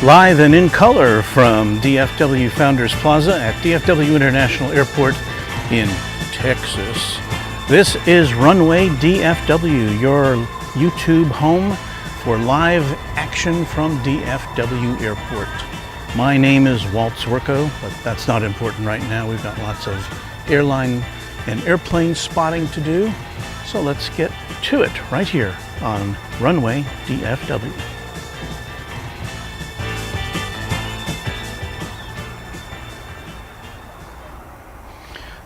Live and in color from DFW Founders Plaza at DFW International Airport in Texas. This is Runway DFW, your YouTube home for live action from DFW Airport. My name is Walt Zwerko, but that's not important right now. We've got lots of airline and airplane spotting to do. So let's get to it right here on Runway DFW.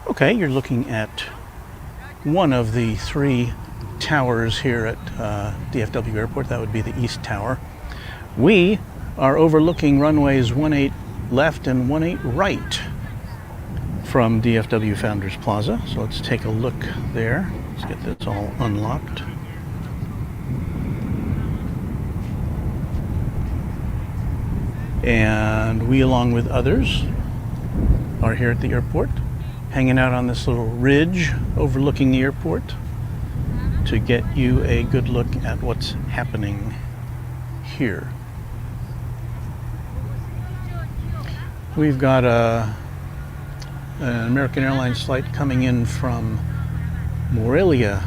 Okay, you're looking at one of the three towers here at DFW Airport. That would be the East Tower. We are overlooking runways 18 left and 18 right from DFW Founders Plaza. So let's take a look there. Let's get this all unlocked. And we, along with others, are here at the airport, hanging out on this little ridge overlooking the airport to get you a good look at what's happening here. We've got an American Airlines flight coming in from Morelia,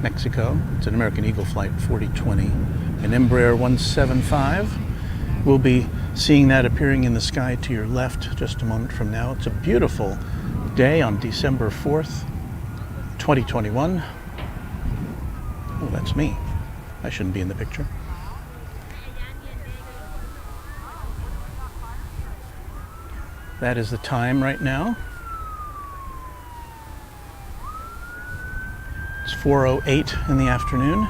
Mexico. It's an American Eagle flight 4020, an Embraer 175. We'll be seeing that appearing in the sky to your left just a moment from now. It's a beautiful day on December 4th, 2021. Oh, that's me. I shouldn't be in the picture. That is the time right now. It's 4:08 in the afternoon.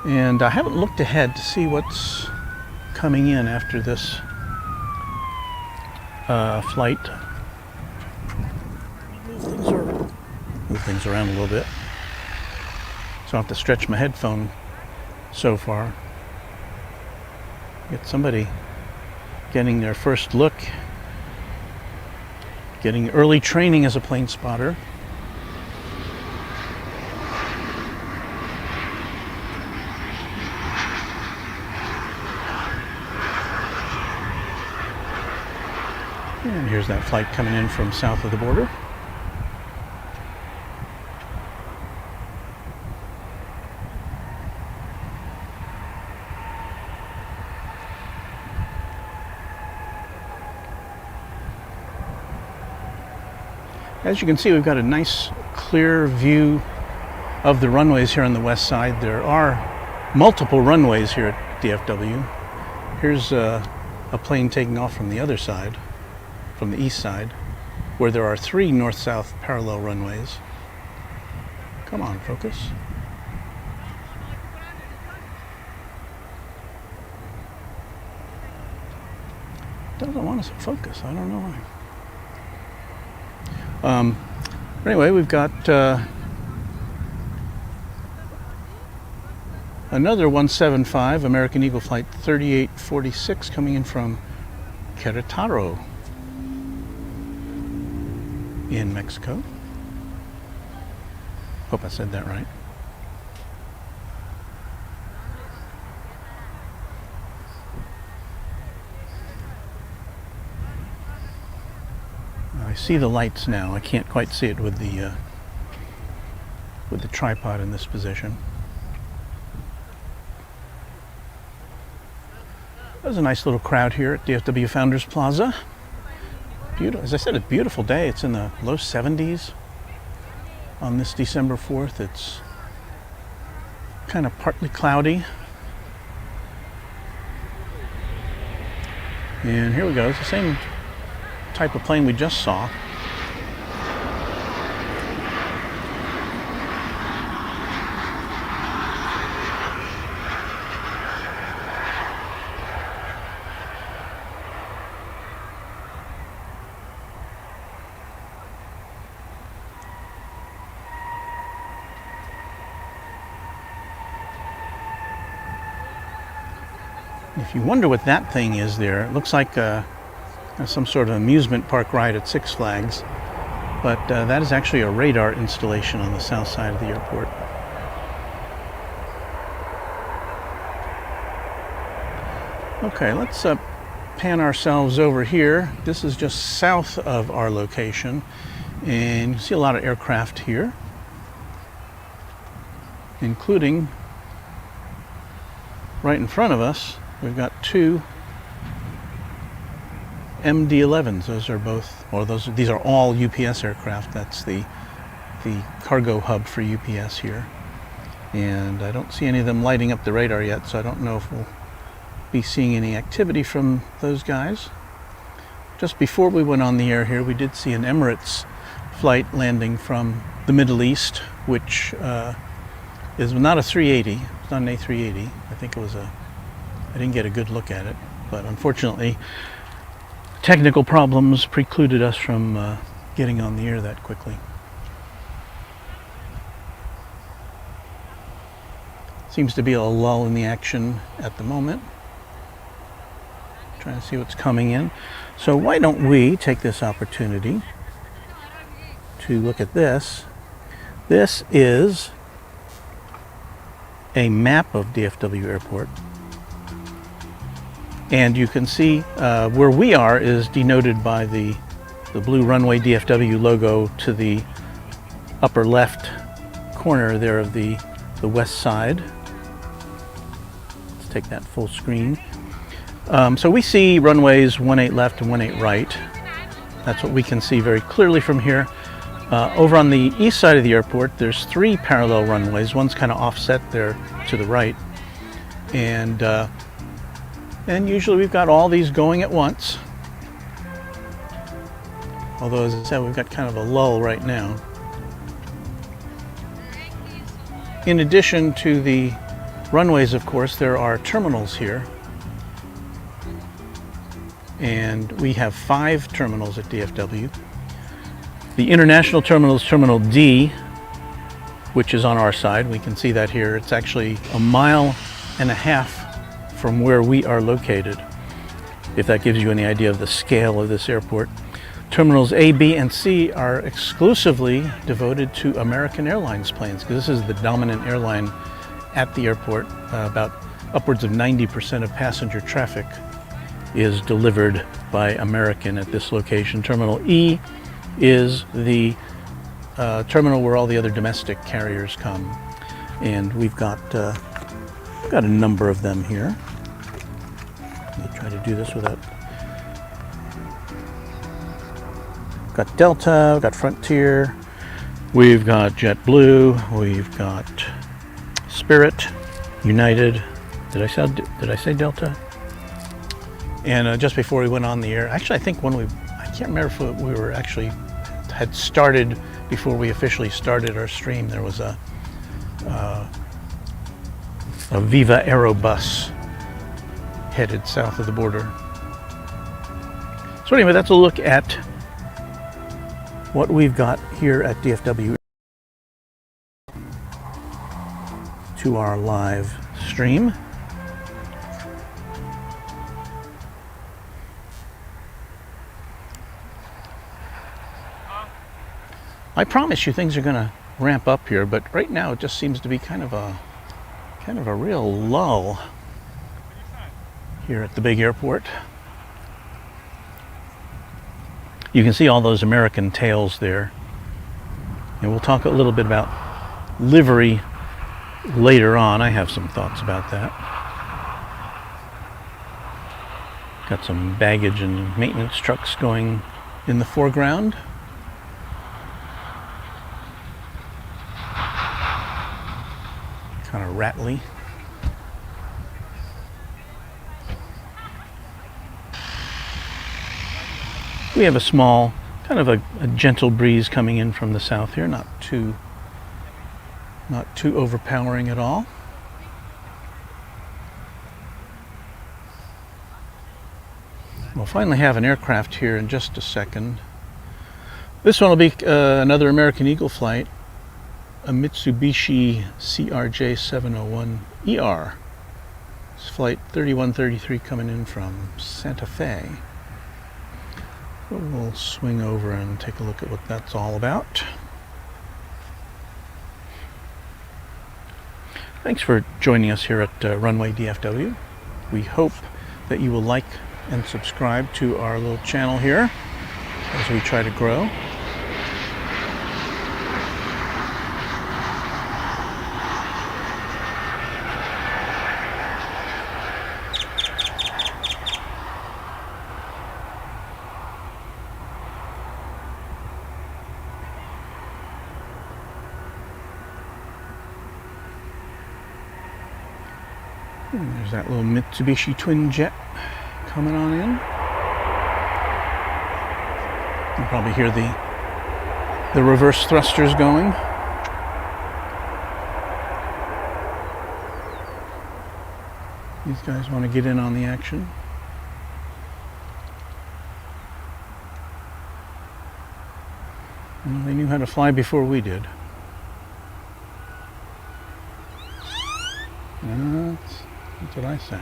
And I haven't looked ahead to see what's coming in after this flight. Move things around a little bit. So I have to stretch my headphone so far. Get somebody getting their first look, getting early training as a plane spotter. And here's that flight coming in from south of the border. As you can see, we've got a nice clear view of the runways here on the west side. There are multiple runways here at DFW. Here's a plane taking off from the other side, from the east side, where there are three north-south parallel runways. Come on, focus. Doesn't want us to focus. I don't know why. Anyway, we've got another 175 American Eagle flight 3846 coming in from Querétaro in Mexico. Hope I said that right. I see the lights now. I can't quite see it with the tripod in this position. There's a nice little crowd here at DFW Founders Plaza. Beautiful, as I said, a beautiful day. It's in the low 70s on this December 4th. It's kind of partly cloudy. And here we go. It's the same type of plane we just saw. If you wonder what that thing is there, it looks like some sort of amusement park ride at Six Flags, but that is actually a radar installation on the south side of the airport. Okay, let's pan ourselves over here. This is just south of our location, and you see a lot of aircraft here, including right in front of us. We've got two MD-11s. Those are both, or these are all UPS aircraft. That's the cargo hub for UPS here. And I don't see any of them lighting up the radar yet, so I don't know if we'll be seeing any activity from those guys. Just before we went on the air here, we did see an Emirates flight landing from the Middle East, which is not a 380. It's not an A380. I think it was I didn't get a good look at it, but unfortunately, technical problems precluded us from getting on the air that quickly. Seems to be a lull in the action at the moment. Trying to see what's coming in. So why don't we take this opportunity to look at this. This is a map of DFW Airport. And you can see where we are is denoted by the blue Runway DFW logo to the upper left corner there of the west side. Let's take that full screen. So we see runways 18 left and 18 right. That's what we can see very clearly from here. Over on the east side of the airport, there's 3 parallel runways. One's kind of offset there to the right. And usually we've got all these going at once. Although, as I said, we've got kind of a lull right now. In addition to the runways, of course, there are terminals here. And we have 5 terminals at DFW. The international terminal is Terminal D, which is on our side. We can see that here. It's actually 1.5 miles from where we are located, if that gives you any idea of the scale of this airport. Terminals A, B, and C are exclusively devoted to American Airlines planes, because this is the dominant airline at the airport. About upwards of 90% of passenger traffic is delivered by American at this location. Terminal E is the terminal where all the other domestic carriers come, and we've got a number of them here. Let me try to do this without. We've got Delta, we've got Frontier, we've got JetBlue, we've got Spirit, United. Did I say Delta? And just before we went on the air, actually I think I can't remember if we were actually had started before we officially started our stream. There was a Viva Aerobus headed south of the border. So anyway, that's a look at what we've got here at DFW to our live stream. I promise you things are going to ramp up here, but right now it just seems to be kind of a real lull here at the big airport. You can see all those American tails there. And we'll talk a little bit about livery later on. I have some thoughts about that. Got some baggage and maintenance trucks going in the foreground. Kind of rattly. We have a small, kind of a gentle breeze coming in from the south here, not too overpowering at all. We'll finally have an aircraft here in just a second. This one will be another American Eagle flight, a Mitsubishi CRJ701ER. It's flight 3133 coming in from Santa Fe. We'll swing over and take a look at what that's all about. Thanks for joining us here at Runway DFW. We hope that you will like and subscribe to our little channel here as we try to grow. And there's that little Mitsubishi twin jet coming on in. You can probably hear the reverse thrusters going. These guys want to get in on the action. Well, they knew how to fly before we did. That's what I say.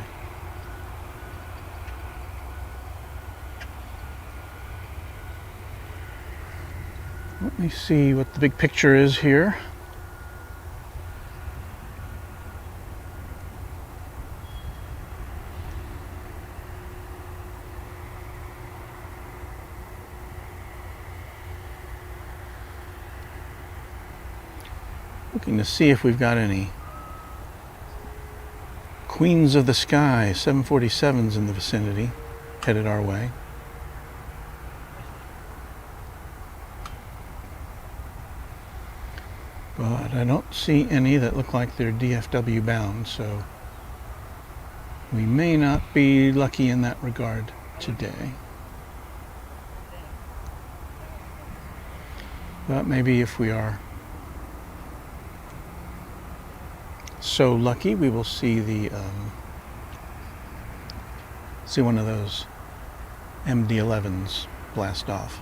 Let me see what the big picture is here. Looking to see if we've got any Queens of the Sky 747s in the vicinity, headed our way. But I don't see any that look like they're DFW bound, so we may not be lucky in that regard today. But maybe if we are so lucky, we will see see one of those MD-11s blast off.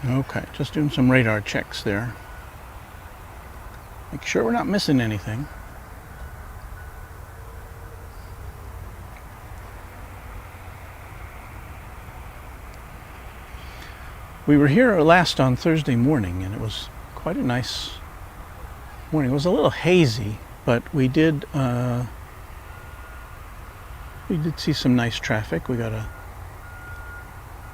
Okay, just doing some radar checks there. Make sure we're not missing anything. We were here last on Thursday morning, and it was quite a nice morning. It was a little hazy, but we did see some nice traffic. We got a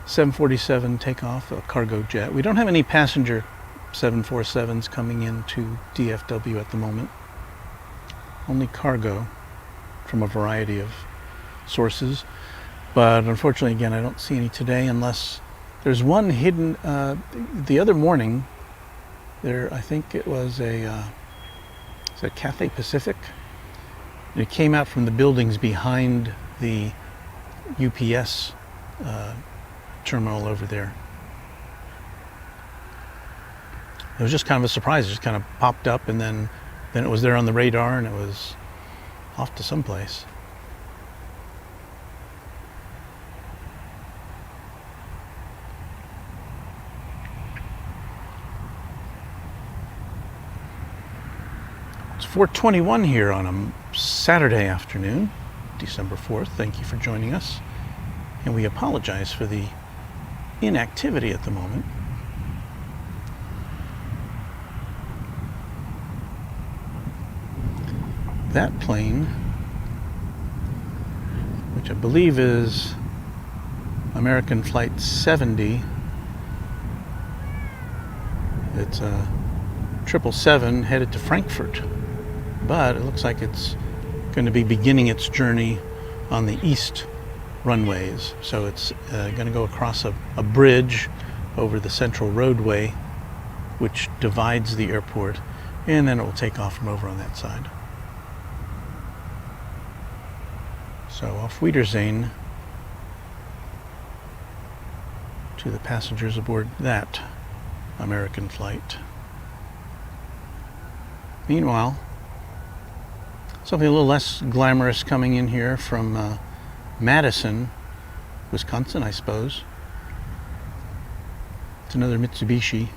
747 takeoff, a cargo jet. We don't have any passenger 747s coming into DFW at the moment. Only cargo from a variety of sources. But unfortunately, again, I don't see any today, unless there's one hidden. The other morning, I think it was a Cathay Pacific. And it came out from the buildings behind the UPS terminal over there. It was just kind of a surprise. It just kind of popped up, and then it was there on the radar, and it was off to someplace. It's 4:21 here on a Saturday afternoon, December 4th. Thank you for joining us, and we apologize for the inactivity at the moment. That plane, which I believe is American Flight 70, it's a 777 headed to Frankfurt, but it looks like it's going to be beginning its journey on the east runways. So it's going to go across a bridge over the central roadway which divides the airport, and then it will take off from over on that side. So auf Wiedersehen to the passengers aboard that American flight. Meanwhile, something a little less glamorous coming in here from Madison, Wisconsin, I suppose. It's another Mitsubishi.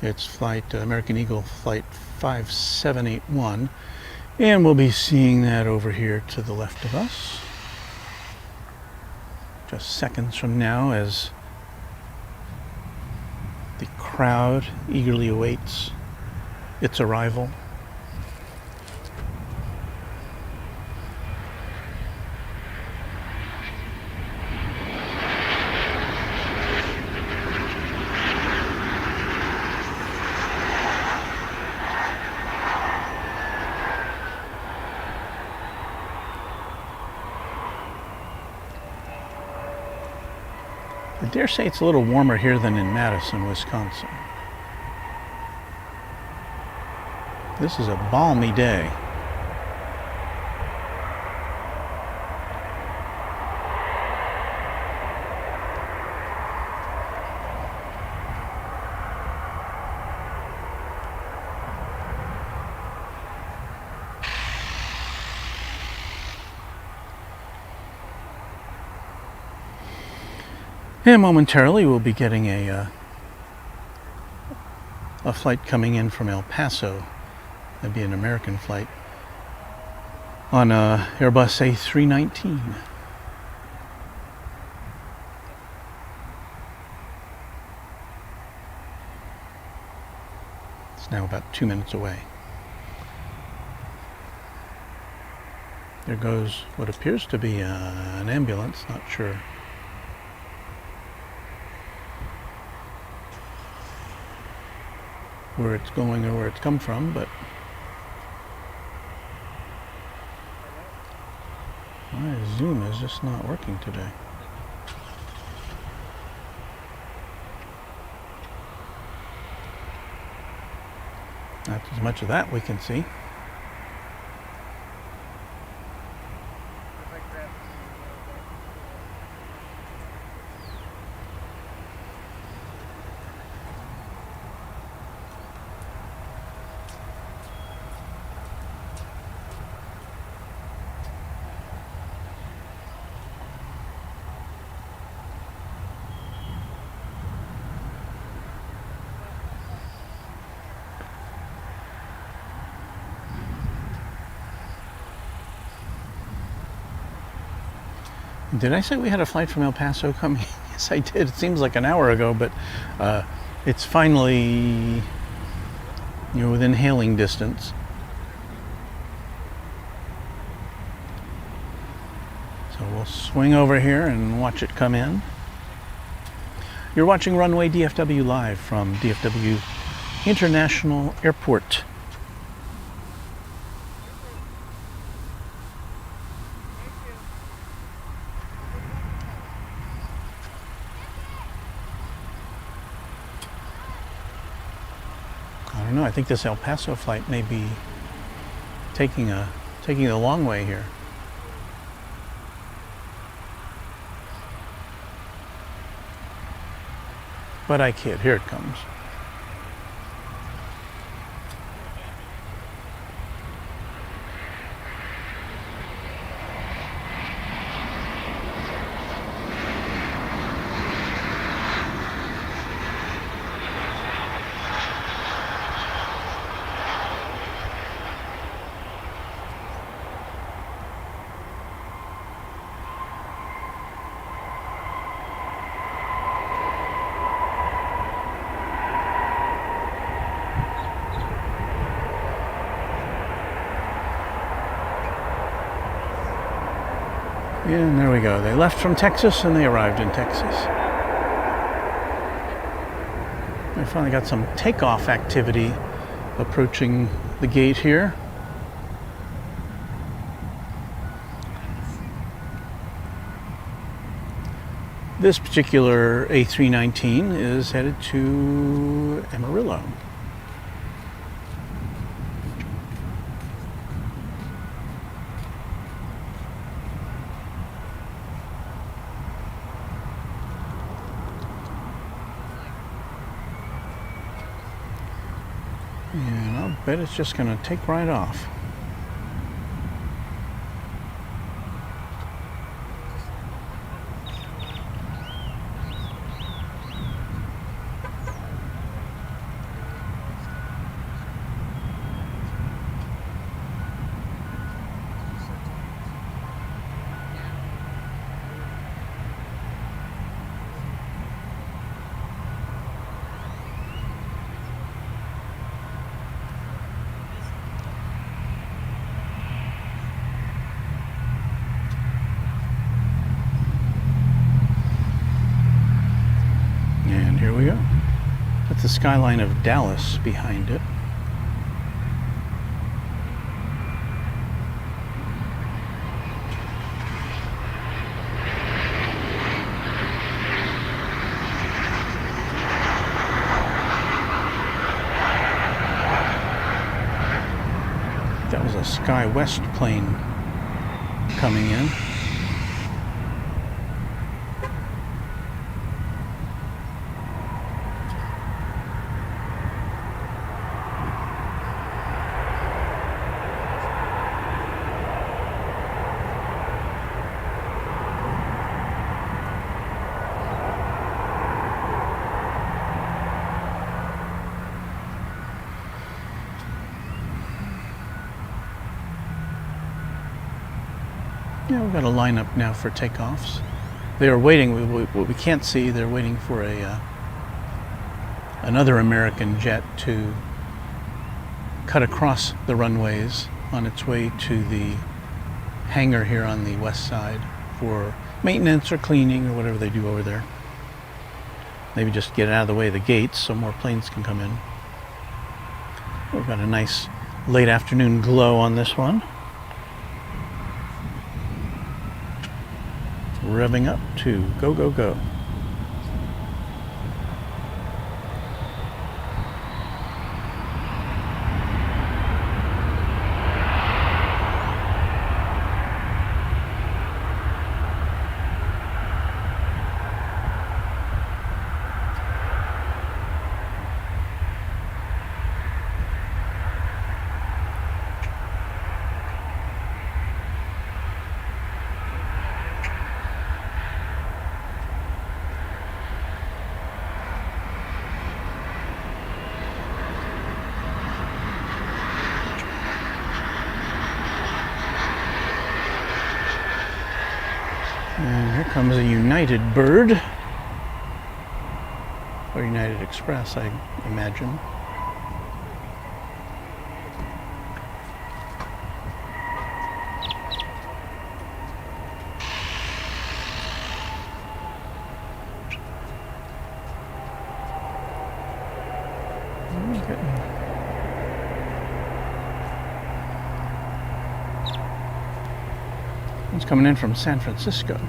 It's flight American Eagle flight 5781, and we'll be seeing that over here to the left of us just seconds from now, as the crowd eagerly awaits its arrival. I dare say it's a little warmer here than in Madison, Wisconsin. This is a balmy day. And momentarily we'll be getting a flight coming in from El Paso. That'd be an American flight on Airbus A319. It's now about 2 minutes away. There goes what appears to be an ambulance, not sure where it's going or where it's come from, but my Zoom is just not working today. Not as much of that we can see. Did I say we had a flight from El Paso coming? Yes, I did. It seems like an hour ago, but it's finally, within hailing distance. So we'll swing over here and watch it come in. You're watching Runway DFW live from DFW International Airport. I don't know. I think this El Paso flight may be taking the long way here. But I kid. Here it comes. And there we go. They left from Texas and they arrived in Texas. I finally got some takeoff activity approaching the gate here. This particular A319 is headed to Amarillo. And I'll bet it's just going to take right off. And here we go. That's the skyline of Dallas behind it. That was a SkyWest plane coming in. Yeah, we've got a lineup now for takeoffs. They are waiting. What we can't see, they're waiting for another American jet to cut across the runways on its way to the hangar here on the west side for maintenance or cleaning or whatever they do over there. Maybe just get it out of the way of the gates so more planes can come in. We've got a nice late afternoon glow on this one. Revving up to go, go, go. And here comes a United bird, or United Express, I imagine. It's coming in from San Francisco.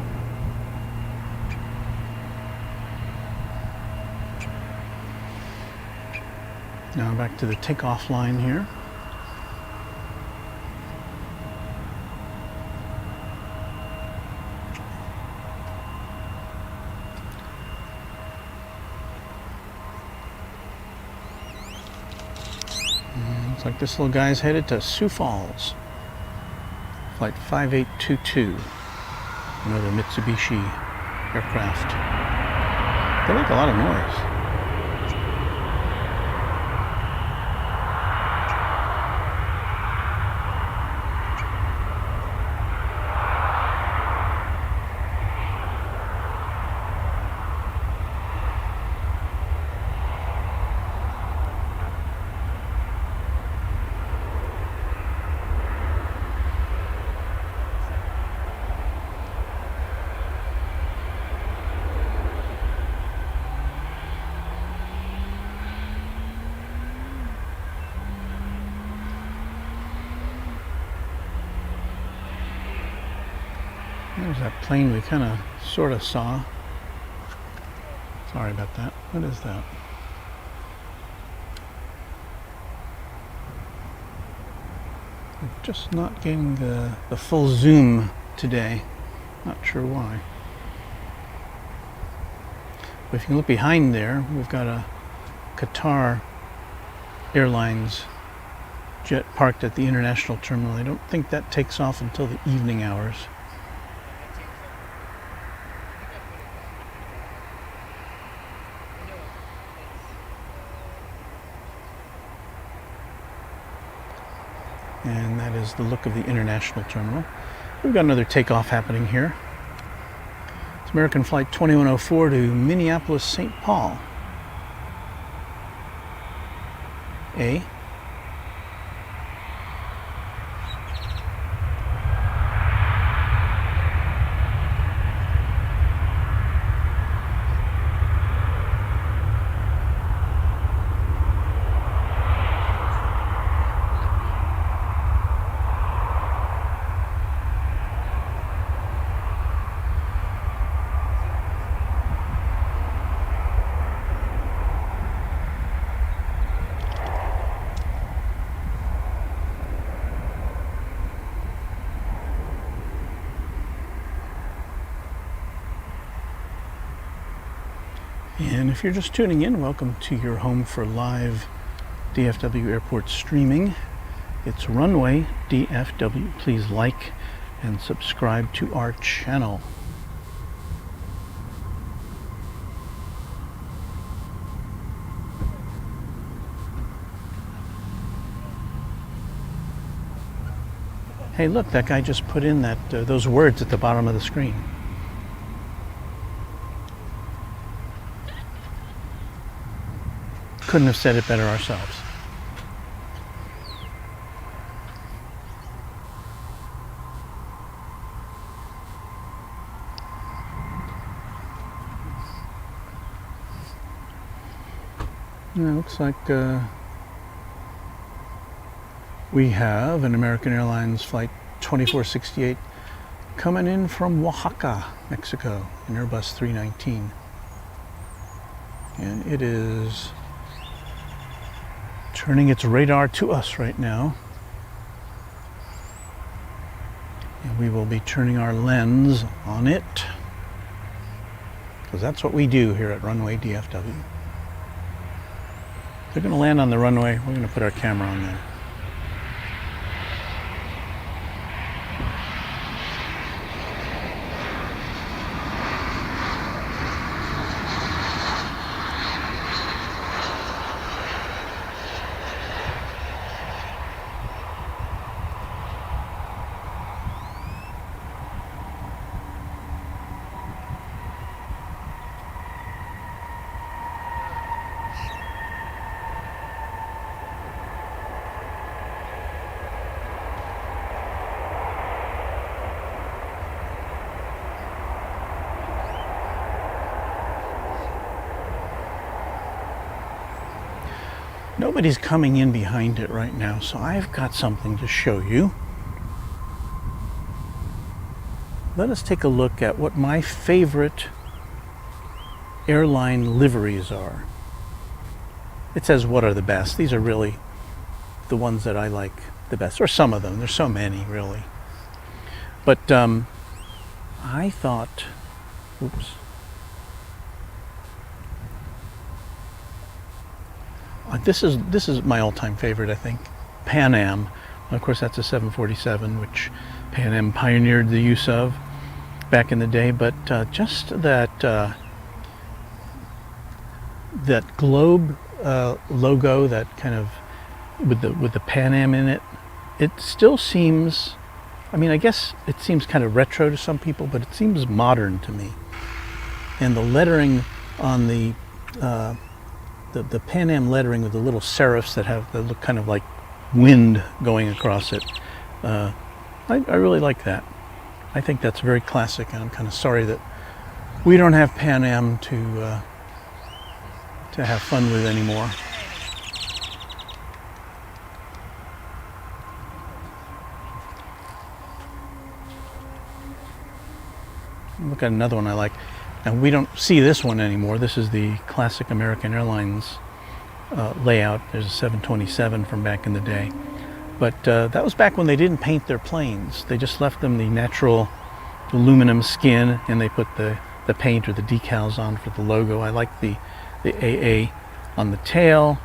Now back to the takeoff line here. Looks like this little guy's headed to Sioux Falls. Flight 5822, another Mitsubishi aircraft. They make a lot of noise. There's that plane we kind of sort of saw. Sorry about that. What is that? I'm just not getting the full zoom today. Not sure why. But if you look behind there, we've got a Qatar Airlines jet parked at the international terminal. I don't think that takes off until the evening hours. And that is the look of the international terminal. We've got another takeoff happening here. It's American Flight 2104 to Minneapolis, St. Paul. A. And if you're just tuning in, welcome to your home for live DFW Airport streaming. It's Runway DFW. Please like and subscribe to our channel. Hey, look, that guy just put in that those words at the bottom of the screen. Couldn't have said it better ourselves. Yeah, looks like we have an American Airlines Flight 2468 coming in from Oaxaca, Mexico, an Airbus 319. And it is turning its radar to us right now. And we will be turning our lens on it, because that's what we do here at Runway DFW. They're going to land on the runway. We're going to put our camera on there. Nobody's coming in behind it right now, so I've got something to show you. Let us take a look at what my favorite airline liveries are. It says what are the best. These are really the ones that I like the best, or some of them. There's so many, really. But I thought, oops. This is my all-time favorite, I think. Pan Am. Of course, that's a 747, which Pan Am pioneered the use of back in the day. But just that that globe logo, that kind of with the Pan Am in it, it still seems. I mean, I guess it seems kind of retro to some people, but it seems modern to me. And the lettering on the Pan Am lettering with the little serifs that look kind of like wind going across it. I really like that. I think that's very classic, and I'm kind of sorry that we don't have Pan Am to have fun with anymore. Look at another one I like. And we don't see this one anymore. This is the classic American Airlines layout. There's a 727 from back in the day. But that was back when they didn't paint their planes. They just left them the natural aluminum skin, and they put the paint or the decals on for the logo. I like the AA on the tail.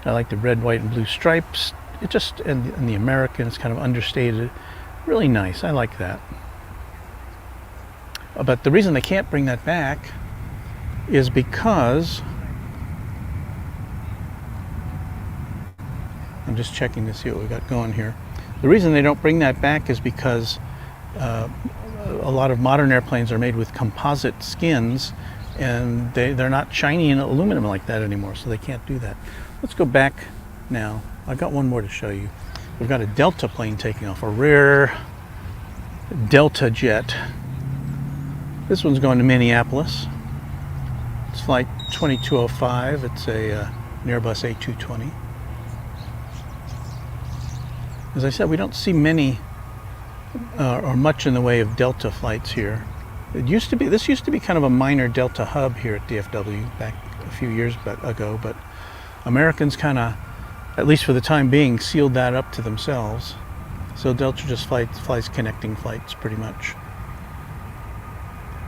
I like the red, white, and blue stripes. It just, and the American is kind of understated. Really nice. I like that. But the reason they can't bring that back is because, I'm just checking to see what we got going here. The reason they don't bring that back is because a lot of modern airplanes are made with composite skins, and they're not shiny in aluminum like that anymore, so they can't do that. Let's go back now. I've got one more to show you. We've got a Delta plane taking off, a rare Delta jet. This one's going to Minneapolis. It's flight 2205. It's an Airbus A220. As I said, we don't see many or much in the way of Delta flights here. This used to be kind of a minor Delta hub here at DFW back a few years ago, but Americans kind of, at least for the time being, sealed that up to themselves. So Delta just flies connecting flights pretty much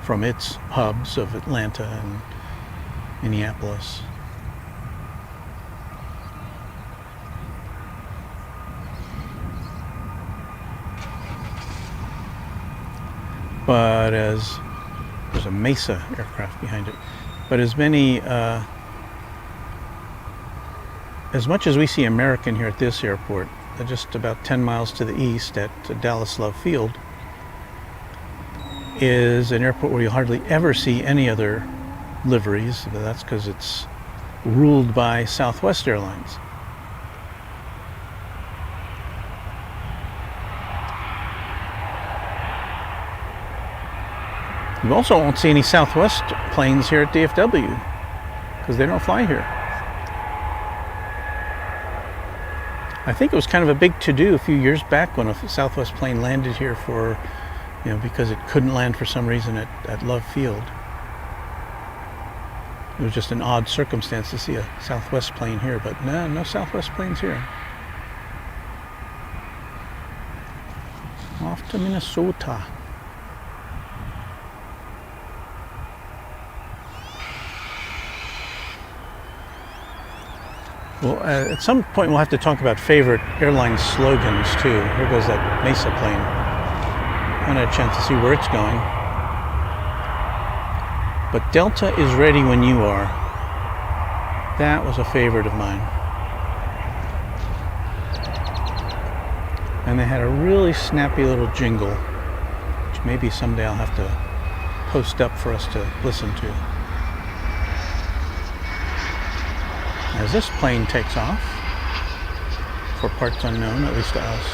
from its hubs of Atlanta and Minneapolis. But there's a Mesa aircraft behind it. But as much as we see American here at this airport, just about 10 miles to the east at Dallas Love Field is an airport where you hardly ever see any other liveries. That's because it's ruled by Southwest Airlines. You also won't see any Southwest planes here at DFW because they don't fly here. I think it was kind of a big to-do a few years back when a Southwest plane landed here for, because it couldn't land for some reason at Love Field. It was just an odd circumstance to see a Southwest plane here, but no Southwest planes here. Off to Minnesota. Well, at some point we'll have to talk about favorite airline slogans too. Here goes that Mesa plane. I haven't had a chance to see where it's going. But Delta is ready when you are. That was a favorite of mine. And they had a really snappy little jingle, which maybe someday I'll have to post up for us to listen to. As this plane takes off, for parts unknown, at least to us,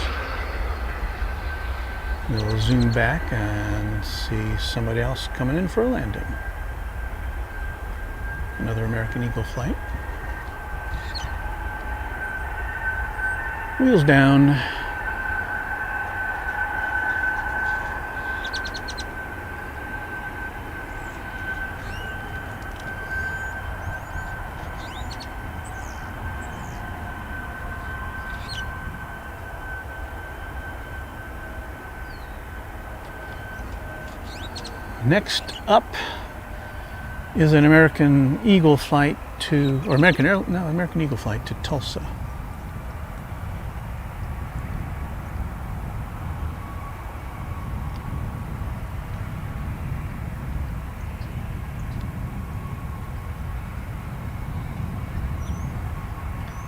we'll zoom back and see somebody else coming in for a landing. Another American Eagle flight. Wheels down. Next up is an American Eagle flight to, or American Eagle flight to Tulsa.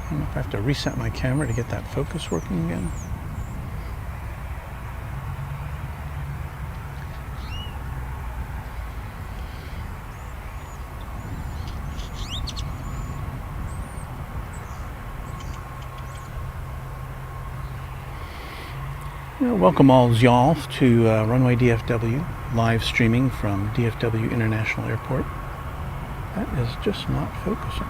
I don't know if I have to reset my camera to get that focus working again. Welcome all y'all to Runway DFW, live streaming from DFW International Airport. That is just not focusing.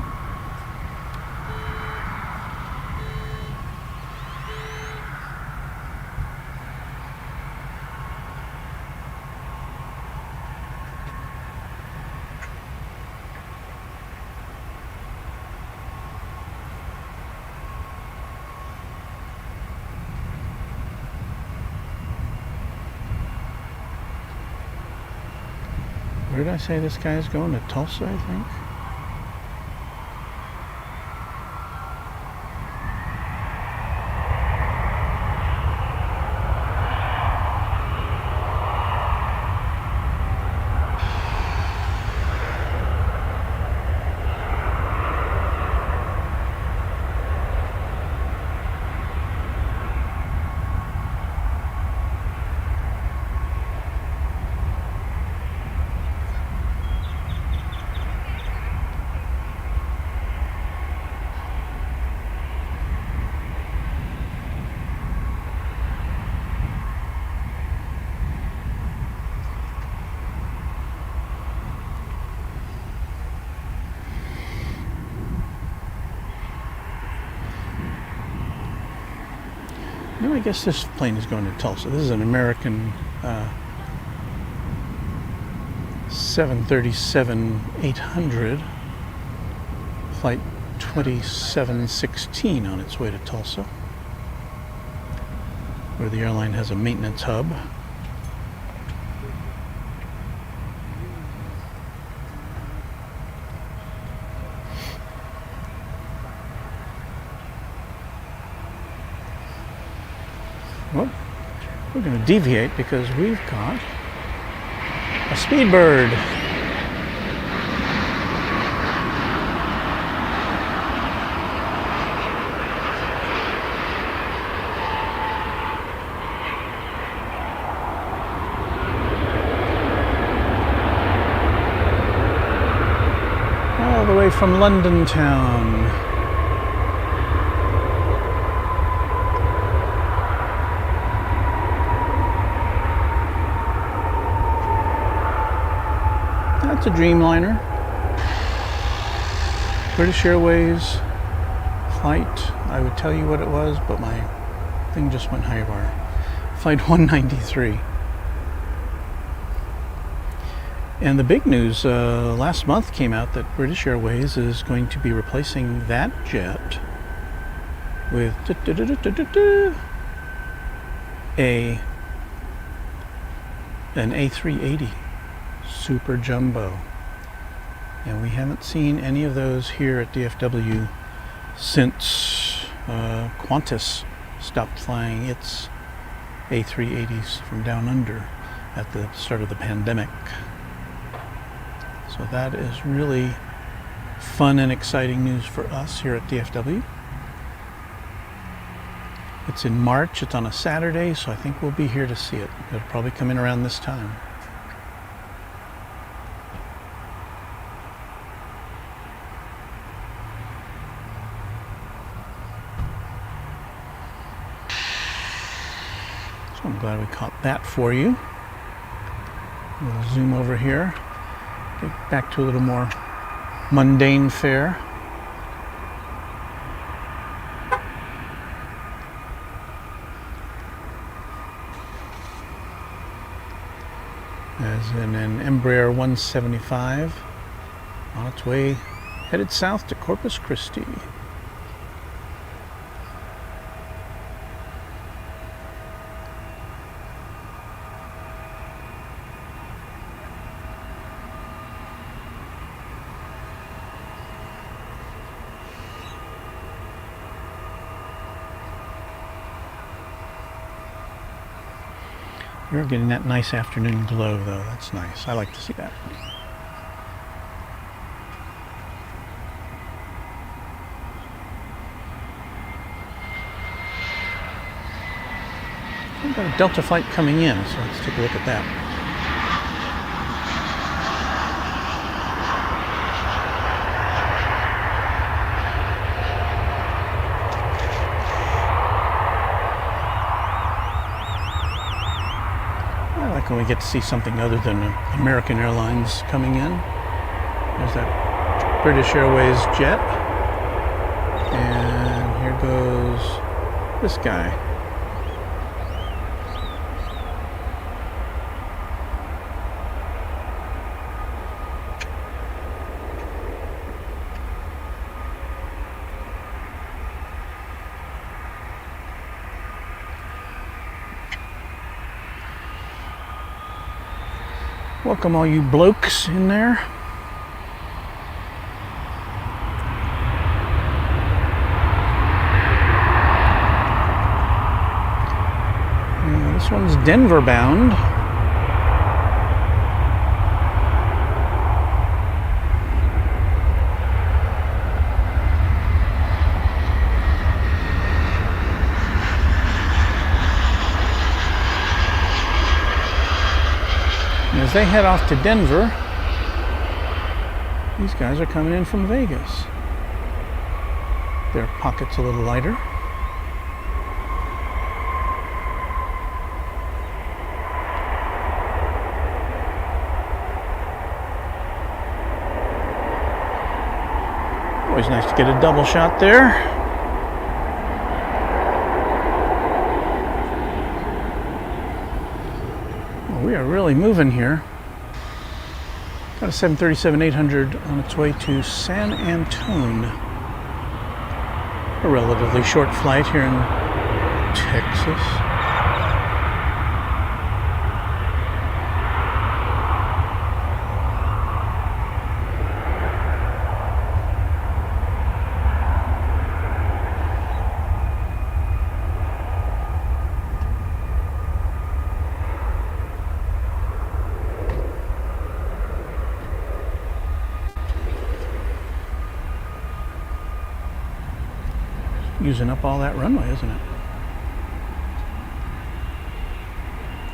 Where did I say this guy is going? To Tulsa, I think. No, I guess this plane is going to Tulsa. This is an American 737-800, flight 2716 on its way to Tulsa, where the airline has a maintenance hub. Well, we're going to deviate because we've got a Speedbird. All the way from London town. It's a Dreamliner, British Airways flight. I would tell you what it was, but my thing just went haywire. Flight 193. And the big news last month came out that British Airways is going to be replacing that jet with an A380. Super Jumbo, and we haven't seen any of those here at DFW since Qantas stopped flying its A380s from down under at the start of the pandemic. So that is really fun and exciting news for us here at DFW. It's in March, it's on a Saturday, so I think we'll be here to see it. It'll probably come in around this time. I'm glad we caught that for you. We'll zoom over here, get back to a little more mundane fare. As in an Embraer 175 on its way headed south to Corpus Christi. You're getting that nice afternoon glow, though. That's nice. I like to see that. We've got a Delta flight coming in, so let's take a look at that. When we get to see something other than American Airlines coming in. There's that British Airways jet. And here goes this guy. Welcome all you blokes in there. This one's Denver bound. And as they head off to Denver, these guys are coming in from Vegas. Their pocket's a little lighter. Always nice to get a double shot there. Well, we are really moving here. Got a 737-800 on its way to San Antone. A relatively short flight here in Texas. Using up all that runway, isn't it?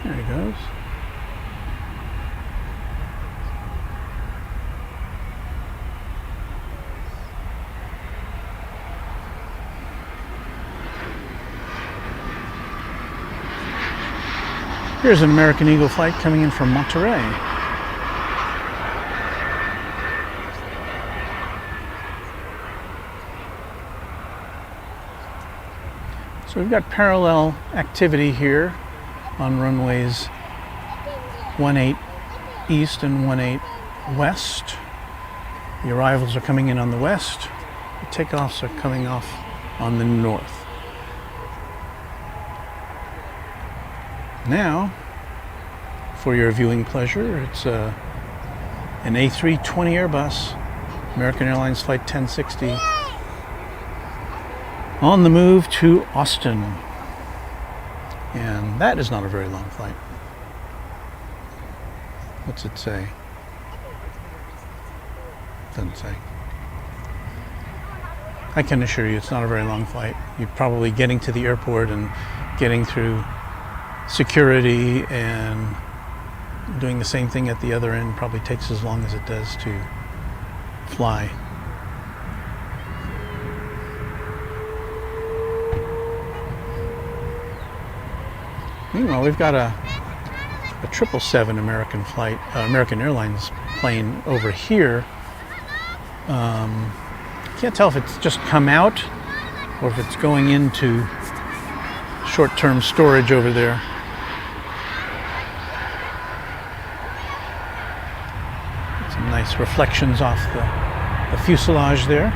There he goes. Here's an American Eagle flight coming in from Monterey. So we've got parallel activity here on runways 18 east and 18 west. The arrivals are coming in on the west. The takeoffs are coming off on the north. Now, for your viewing pleasure, it's an A320 Airbus, American Airlines Flight 1060. On the move to Austin. And that is not a very long flight. What's it say? Doesn't say. I can assure you it's not a very long flight. You're probably getting to the airport and getting through security and doing the same thing at the other end probably takes as long as it does to fly. Meanwhile, we've got a 777 American Airlines plane over here. Can't tell if it's just come out or if it's going into short-term storage over there. Some nice reflections off the fuselage there.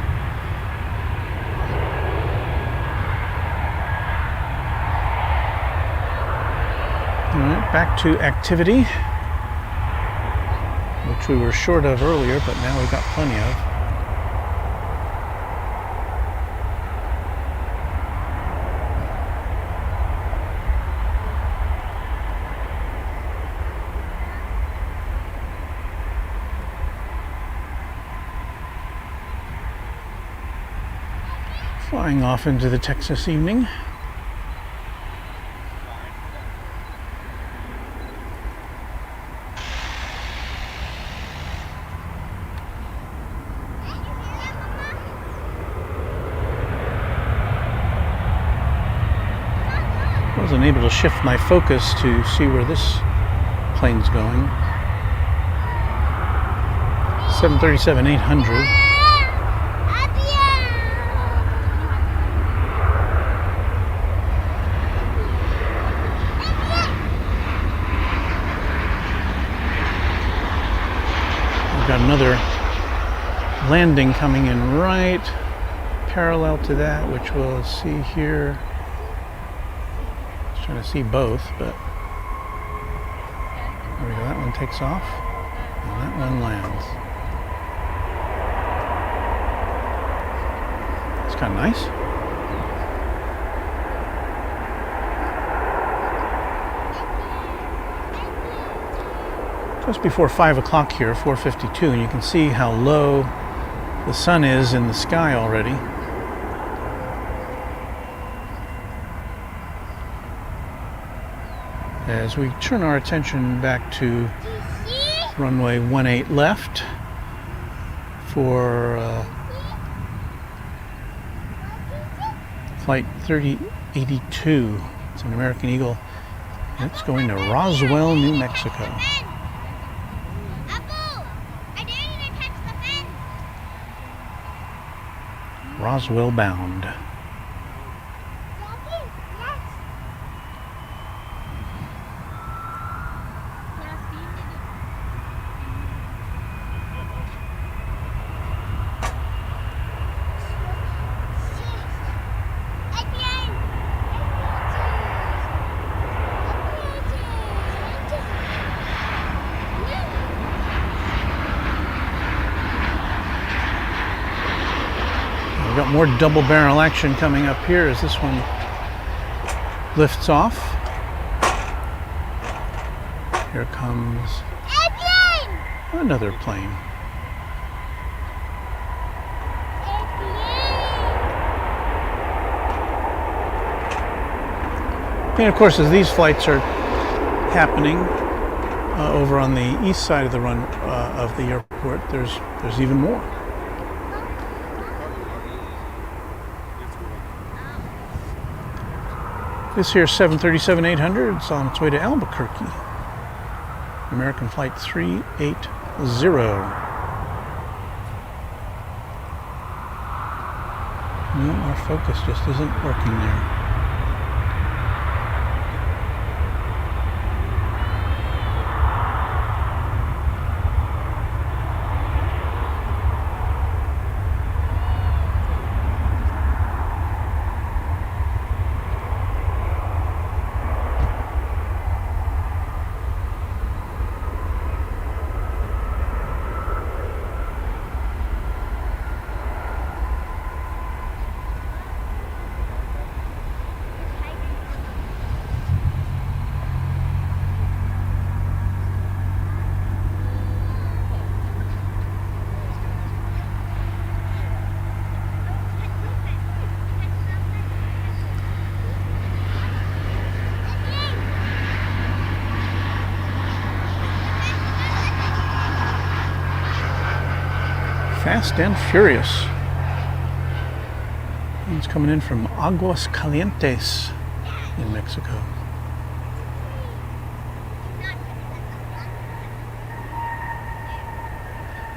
All right, back to activity, which we were short of earlier, but now we've got plenty of. Flying off into the Texas evening. Wasn't able to shift my focus to see where this plane's going. 737-800. We've got another landing coming in right parallel to that, which we'll see here. Trying to see both, but there we go, that one takes off. And that one lands. It's kind of nice. Just before 5 o'clock here, 4:52, and you can see how low the sun is in the sky already. As we turn our attention back to runway 18 left for flight 3082. It's an American Eagle. It's going to Roswell, New Mexico. Roswell bound. We've got more double barrel action coming up here as this one lifts off. Here comes another plane. And of course, as these flights are happening over on the east side of the of the airport, there's even more. This here 737-800, it's on its way to Albuquerque. American Flight 380. No, our focus just isn't working there. Fast and Furious. It's coming in from Aguas Calientes in Mexico.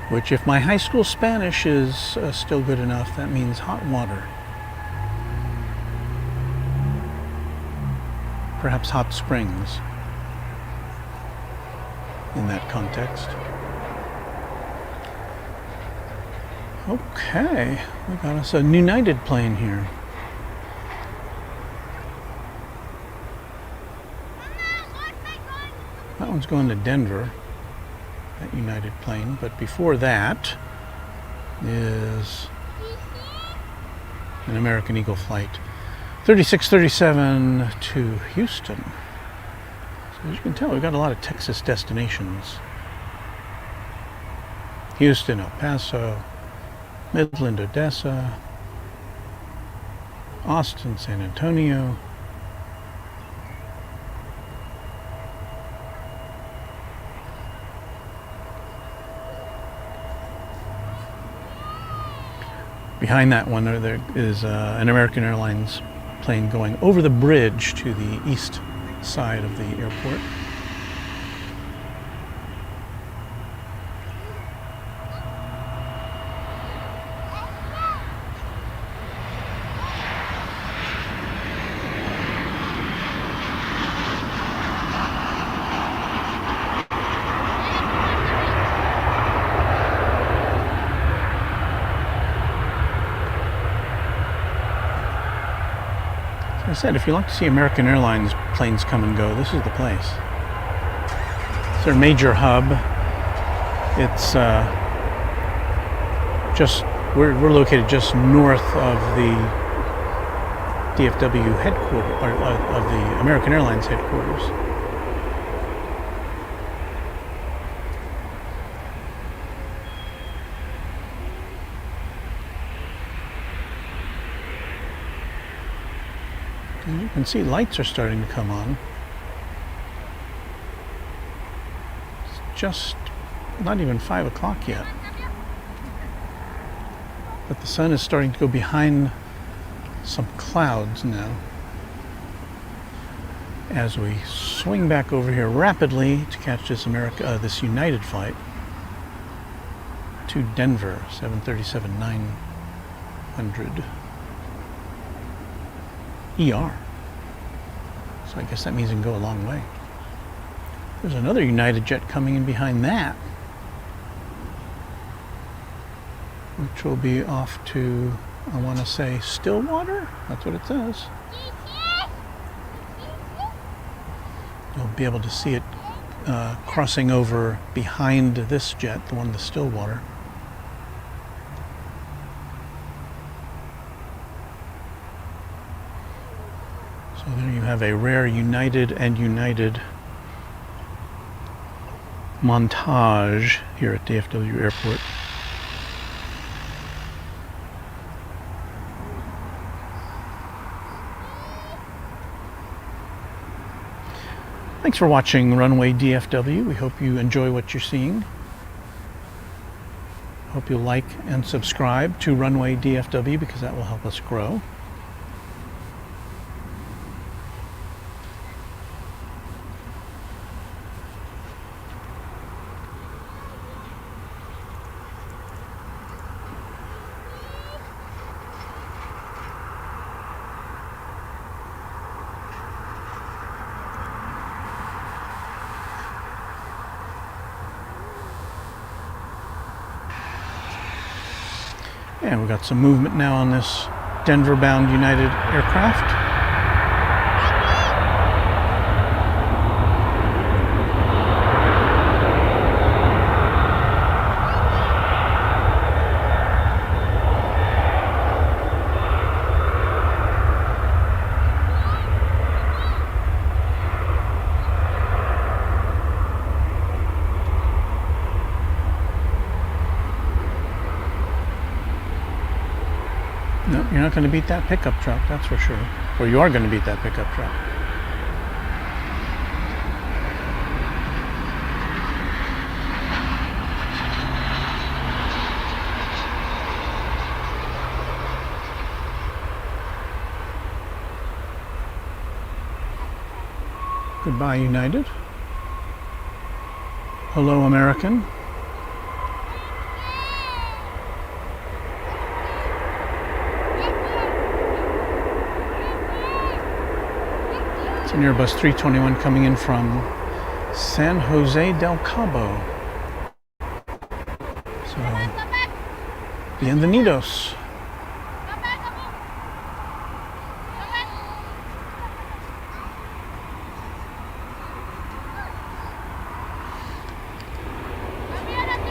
Which, if my high school Spanish is still good enough, that means hot water. Perhaps hot springs in that context. Okay, we got us a United plane here. That one's going to Denver, that United plane, but before that is an American Eagle flight 3637 to Houston. So as you can tell, we've got a lot of Texas destinations. Houston, El Paso, Midland, Odessa, Austin, San Antonio, behind that one there is an American Airlines plane going over the bridge to the east side of the airport. I said, if you like to see American Airlines planes come and go, this is the place. It's their major hub It's we're located just north of the DFW headquarters, or of the American Airlines headquarters. And you can see lights are starting to come on. It's just not even 5 o'clock yet. But the sun is starting to go behind some clouds now as we swing back over here rapidly to catch this this United flight to Denver, 737-900 ER. So I guess that means it can go a long way. There's another United jet coming in behind that, which will be off to, I want to say, Stillwater? That's what it says. You'll be able to see it crossing over behind this jet, the one to Stillwater. So there you have a rare United and United montage here at DFW Airport. Thanks for watching Runway DFW. We hope you enjoy what you're seeing. Hope you'll like and subscribe to Runway DFW because that will help us grow. And we've got some movement now on this Denver-bound United aircraft. No, you're not going to beat that pickup truck, that's for sure. Or you are going to beat that pickup truck. Goodbye, United. Hello, American. An Airbus 321 coming in from San Jose del Cabo. So, bienvenidos.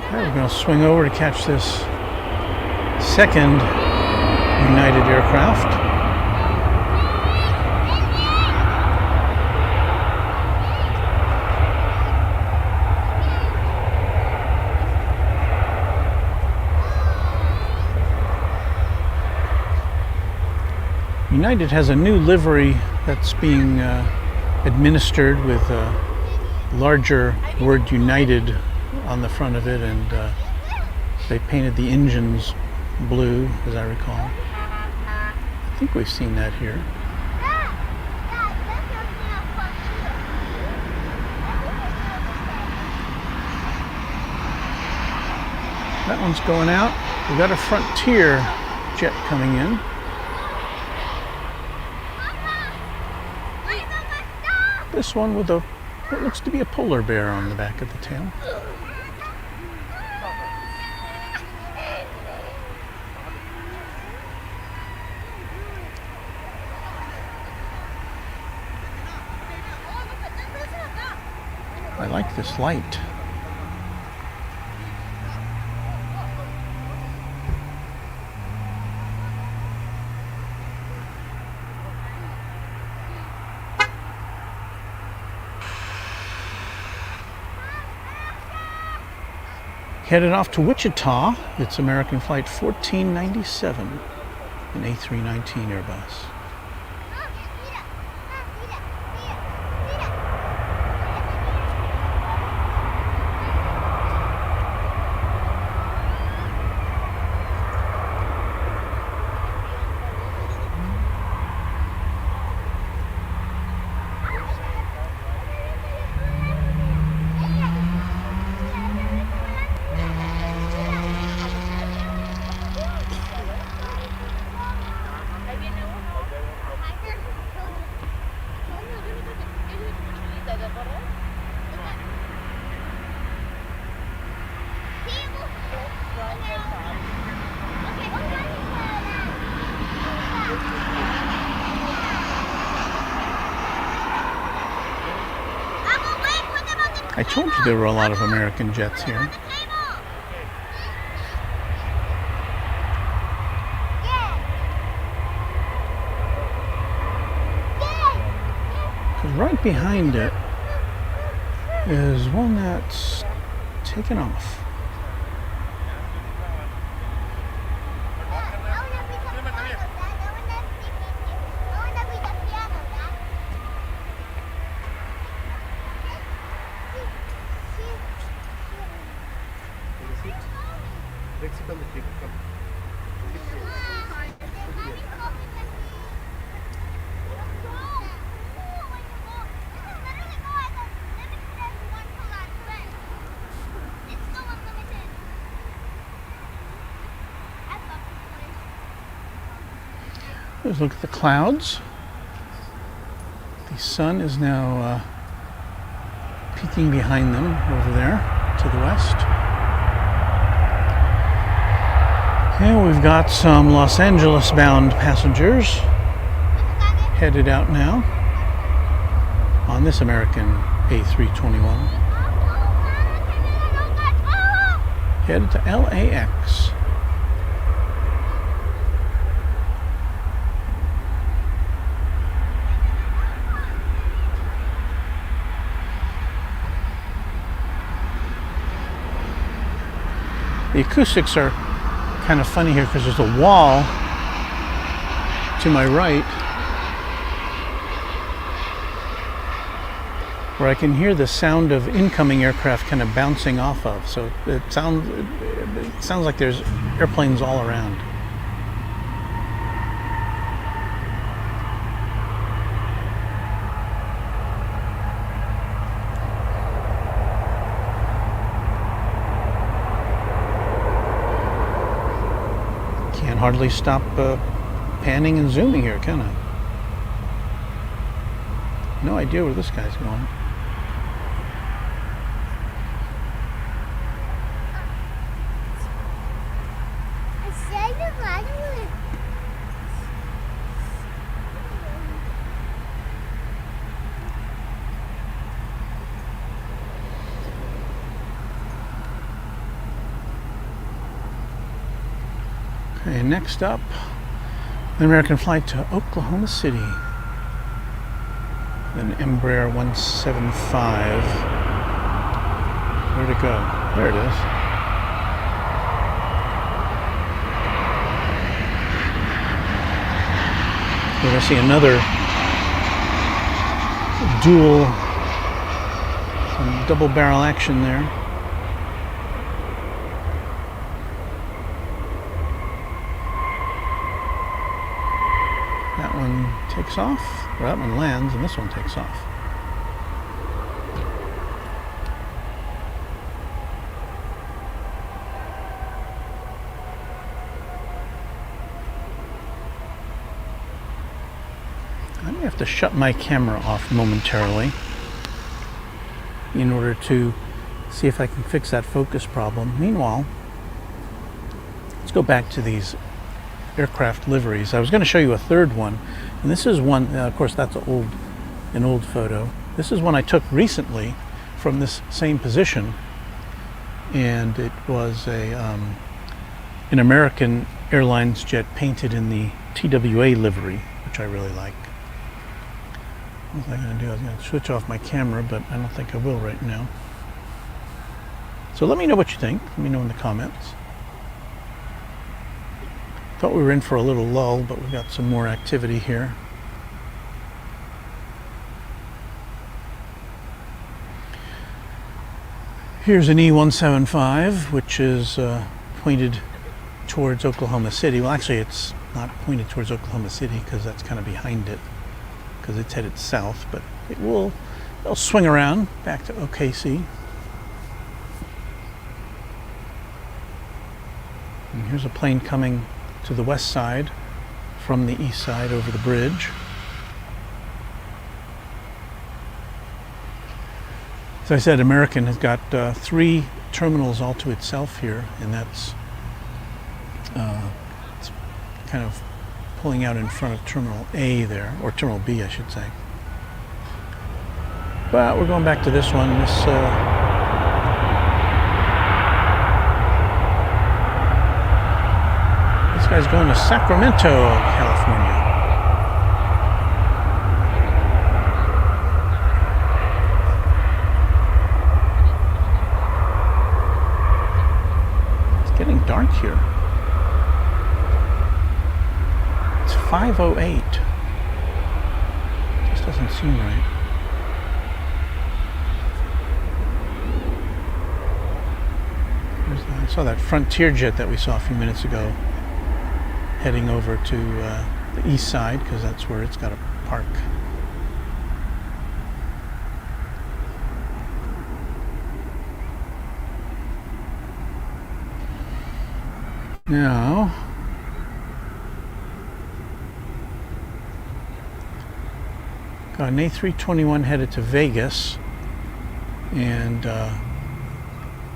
Okay, we're going to swing over to catch this second United aircraft. United has a new livery that's being administered with a larger word United on the front of it, and they painted the engines blue, as I recall. I think we've seen that here. That one's going out. We've got a Frontier jet coming in. This one with what looks to be a polar bear on the back of the tail. I like this light. Headed off to Wichita. It's American Flight 1497, an A319 Airbus. I told you there were a lot of American jets here. Right behind it is one that's taken off. Let's look at the clouds. The sun is now peeking behind them over there to the west. And we've got some Los Angeles bound passengers headed out now on this American A321. Headed to LAX. The acoustics are kind of funny here because there's a wall to my right where I can hear the sound of incoming aircraft kind of bouncing off of. So it sounds like there's airplanes all around. Can't hardly stop panning and zooming here, can I? No idea where this guy's going. Okay, next up, an American flight to Oklahoma City. An Embraer 175. Where'd it go? There it is. We're going to see another dual, some double barrel action there. That one takes off, or that one lands, and this one takes off. I may have to shut my camera off momentarily in order to see if I can fix that focus problem. Meanwhile, let's go back to these aircraft liveries. I was going to show you a third one, and this is one, of course that's an old photo. This is one I took recently from this same position, and it was an American Airlines jet painted in the TWA livery, which I really like. What was I going to do? I was going to switch off my camera, but I don't think I will right now. So let me know what you think. Let me know in the comments. Thought we were in for a little lull, but we've got some more activity here. Here's an E-175, which is pointed towards Oklahoma City. Well, actually, it's not pointed towards Oklahoma City because that's kind of behind it, because it's headed south, but it'll swing around back to OKC. And here's a plane coming to the west side from the east side over the bridge. As I said, American has got 3 terminals all to itself here, and that's it's kind of pulling out in front of Terminal A there, or Terminal B, I should say. But we're going back to this one. This guy's going to Sacramento, California. It's getting dark here. It's 5:08. Just doesn't seem right. I saw that Frontier jet that we saw a few minutes ago heading over to the east side, because that's where it's got to park. Now, got an A321 headed to Vegas, and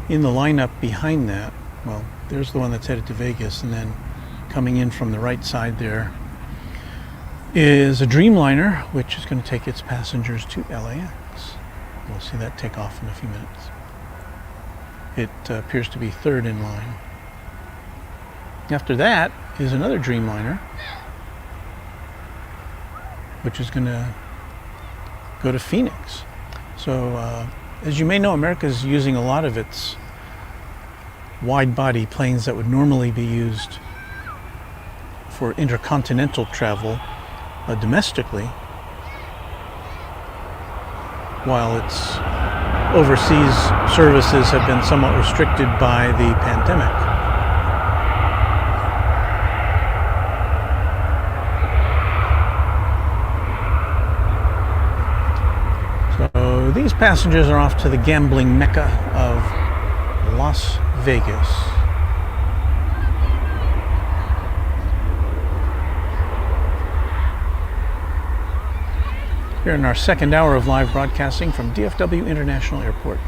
in the lineup behind that, well, there's the one that's headed to Vegas, and then coming in from the right side there is a Dreamliner, which is going to take its passengers to LAX. We'll see that take off in a few minutes. It appears to be third in line. After that is another Dreamliner, which is going to go to Phoenix. So, as you may know, America is using a lot of its wide-body planes that would normally be used for intercontinental travel domestically, while its overseas services have been somewhat restricted by the pandemic. So these passengers are off to the gambling mecca of Las Vegas. Here in our second hour of live broadcasting from DFW International Airport.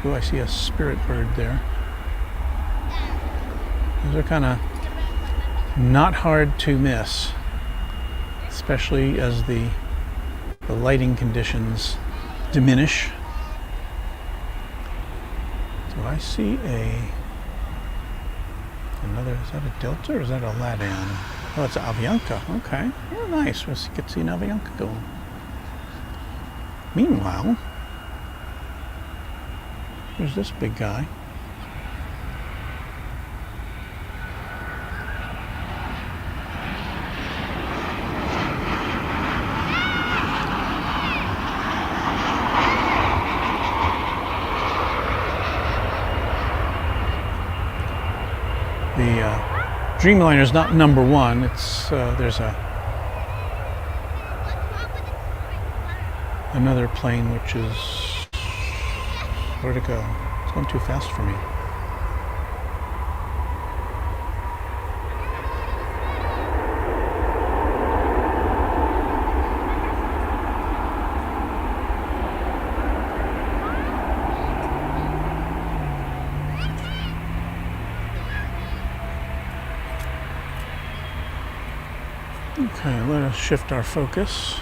Oh, I see a Spirit bird there. Those are kind of not hard to miss, especially as the lighting conditions diminish. Do I see another, is that a Delta or is that a LATAM? Oh, it's an Avianca. Okay, oh, nice. We'll get to see an Avianca going. Meanwhile, here's this big guy. The Dreamliner is not number one. It's there's another plane which is, where'd it go? It's going too fast for me. Okay, let us shift our focus.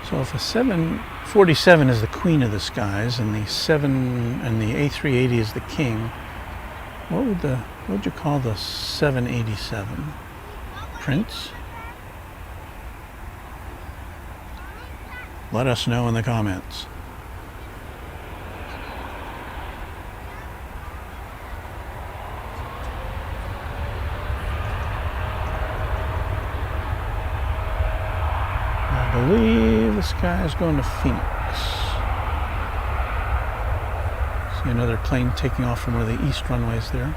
So if a 747 is the queen of the skies and the A380 is the king, what would you call the 787? Prince? Let us know in the comments. I believe this guy is going to Phoenix. See another plane taking off from one of the east runways there.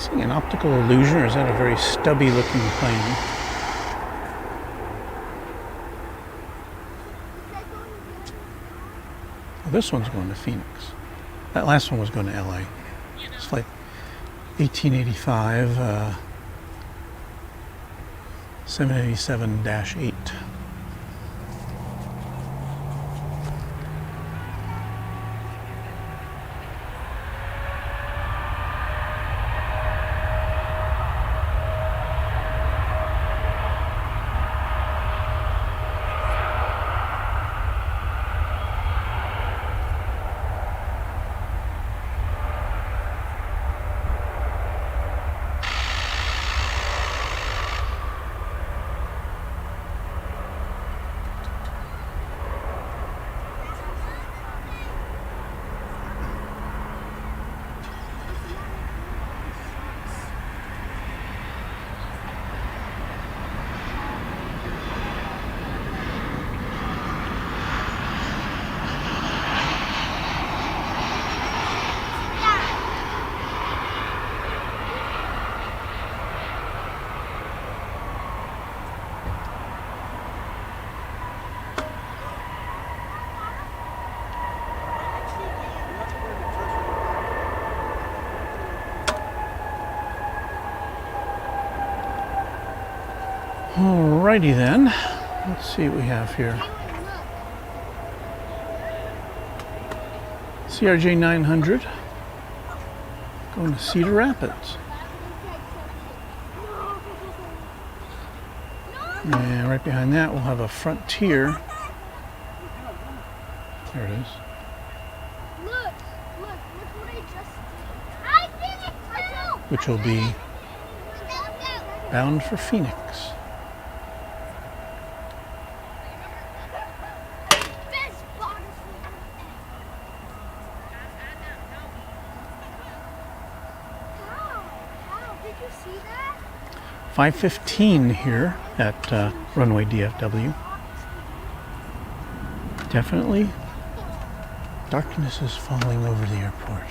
Seeing an optical illusion, or is that a very stubby looking plane? Well, this one's going to Phoenix. That last one was going to LA. It's flight 1885, 787-8. Alrighty then, let's see what we have here. CRJ 900 going to Cedar Rapids. And right behind that we'll have a Frontier. There it is. Look what I just did. Which will be bound for Phoenix. Did you see that? 5:15 here at Runway DFW. Definitely darkness is falling over the airport.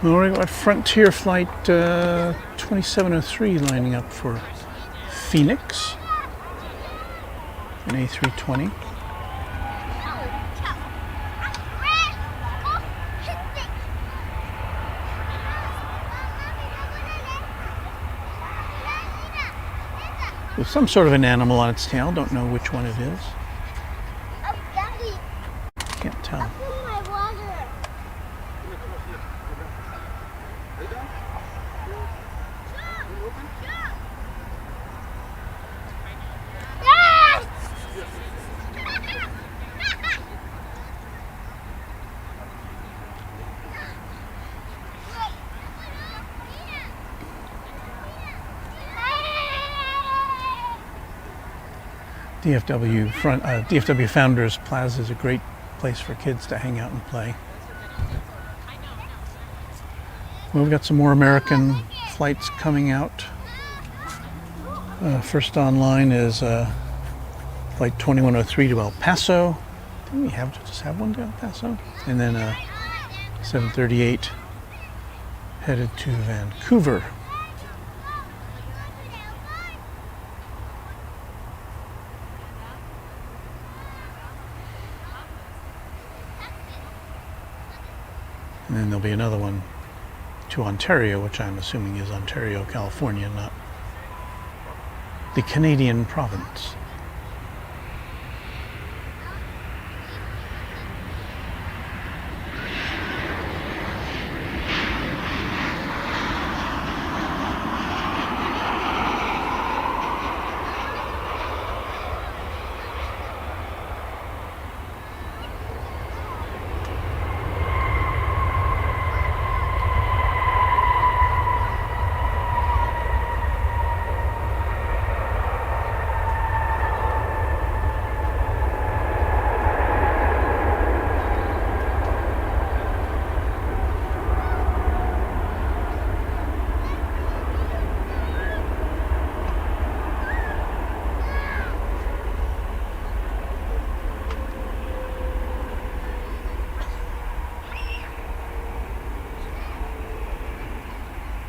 Well, we got Frontier Flight 2703 lining up for Phoenix, an A320. With some sort of an animal on its tail. Don't know which one it is. Can't tell. DFW Founders Plaza is a great place for kids to hang out and play. Well, we've got some more American flights coming out. First online is Flight 2103 to El Paso. Didn't we just have one to El Paso? And then 738 headed to Vancouver. And then there'll be another one to Ontario, which I'm assuming is Ontario, California, not the Canadian province.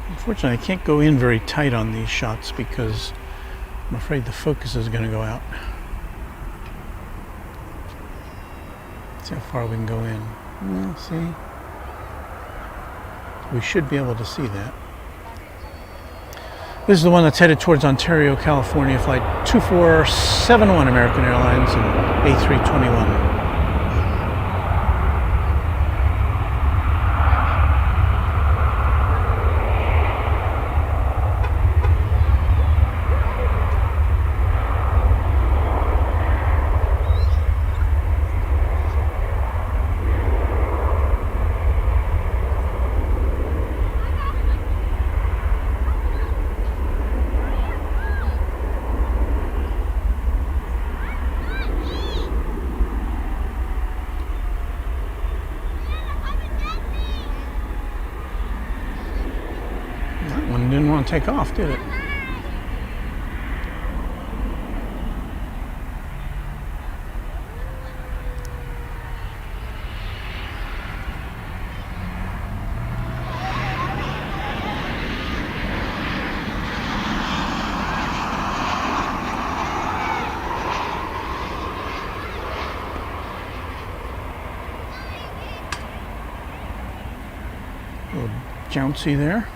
Unfortunately, I can't go in very tight on these shots because I'm afraid the focus is going to go out. Let's see how far we can go in. Well, see? We should be able to see that. This is the one that's headed towards Ontario, California, Flight 2471 American Airlines and A321. Didn't want to take off, did it? A little jouncy there.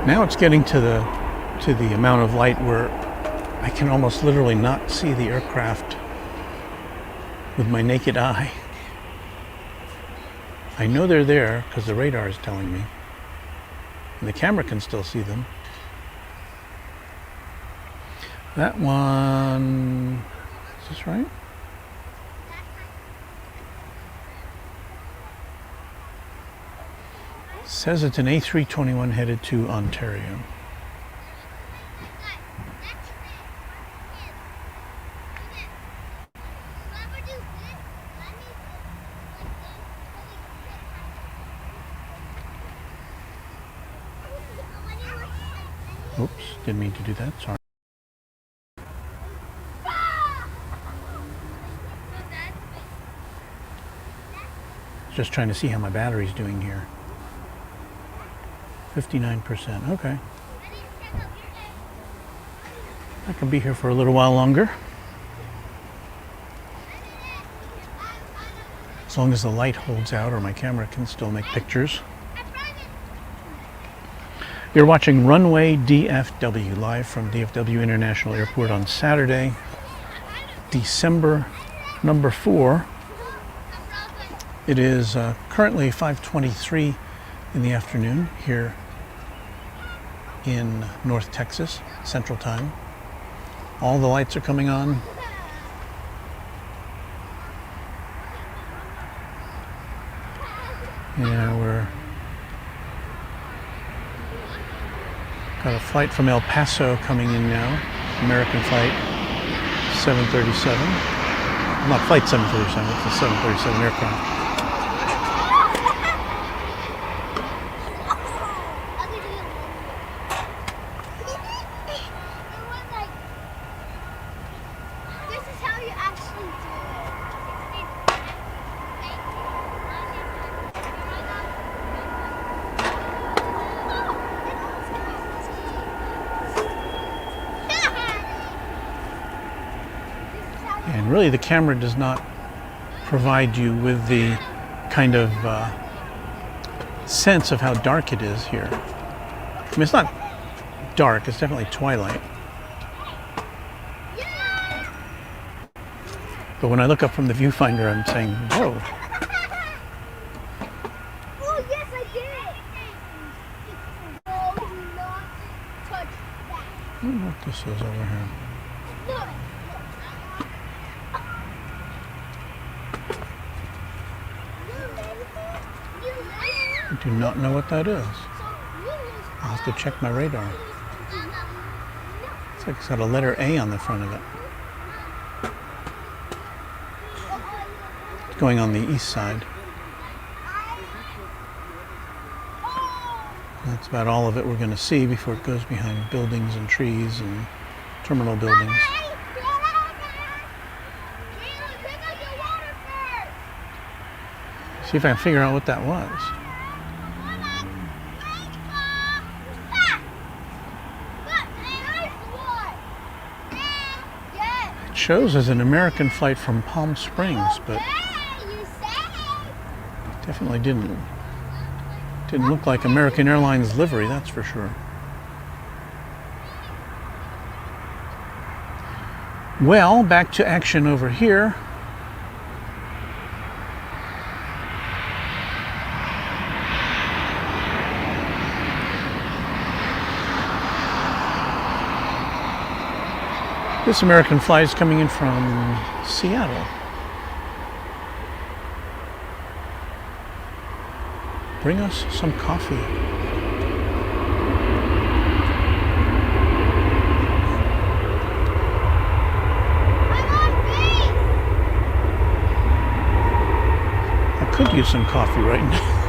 Now it's getting to the amount of light where I can almost literally not see the aircraft with my naked eye. I know they're there because the radar is telling me, and the camera can still see them. That one, is this right? Says it's an A321 headed to Ontario. Oops, didn't mean to do that, sorry. Just trying to see how my battery's doing here. 59%, okay. I can be here for a little while longer. As long as the light holds out or my camera can still make pictures. You're watching Runway DFW, live from DFW International Airport on Saturday, December number 4. It is currently 5:23 in the afternoon here in North Texas, Central Time. All the lights are coming on. Yeah, we're got a flight from El Paso coming in now. American flight 737. Not flight 737, it's a 737 aircraft. And really the camera does not provide you with the kind of sense of how dark it is here. I mean, it's not dark, it's definitely twilight. But when I look up from the viewfinder, I'm saying, whoa. Oh, yes, I did. Oh, do not touch that. I don't know what this is over here. Look. I do not know what that is. I'll have to check my radar. It's like it's got a letter A on the front of it. It's going on the east side. That's about all of it we're going to see before it goes behind buildings and trees and terminal buildings. See if I can figure out what that was. It shows as an American flight from Palm Springs, but definitely didn't look like American Airlines livery, that's for sure. Well, back to action over here. This American flight is coming in from Seattle. Bring us some coffee. I could use some coffee right now.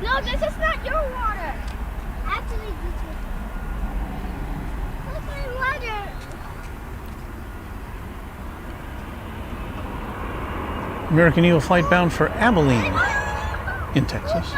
No, this is not your water. Actually, this is. What's my water? American Eagle flight bound for Abilene in Texas.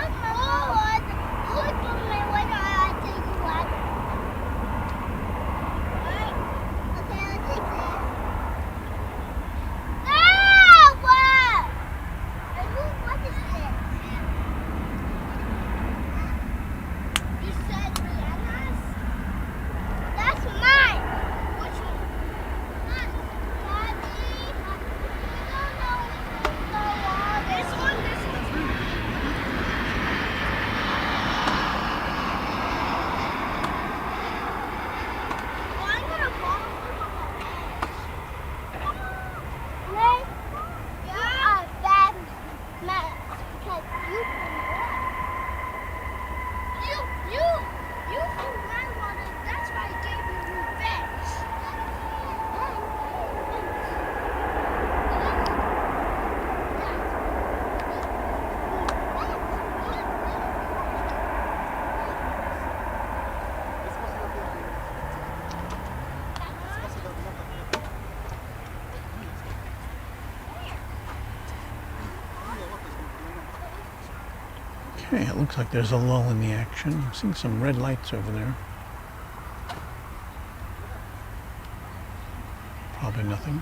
Okay, it looks like there's a lull in the action. I'm seeing some red lights over there. Probably nothing.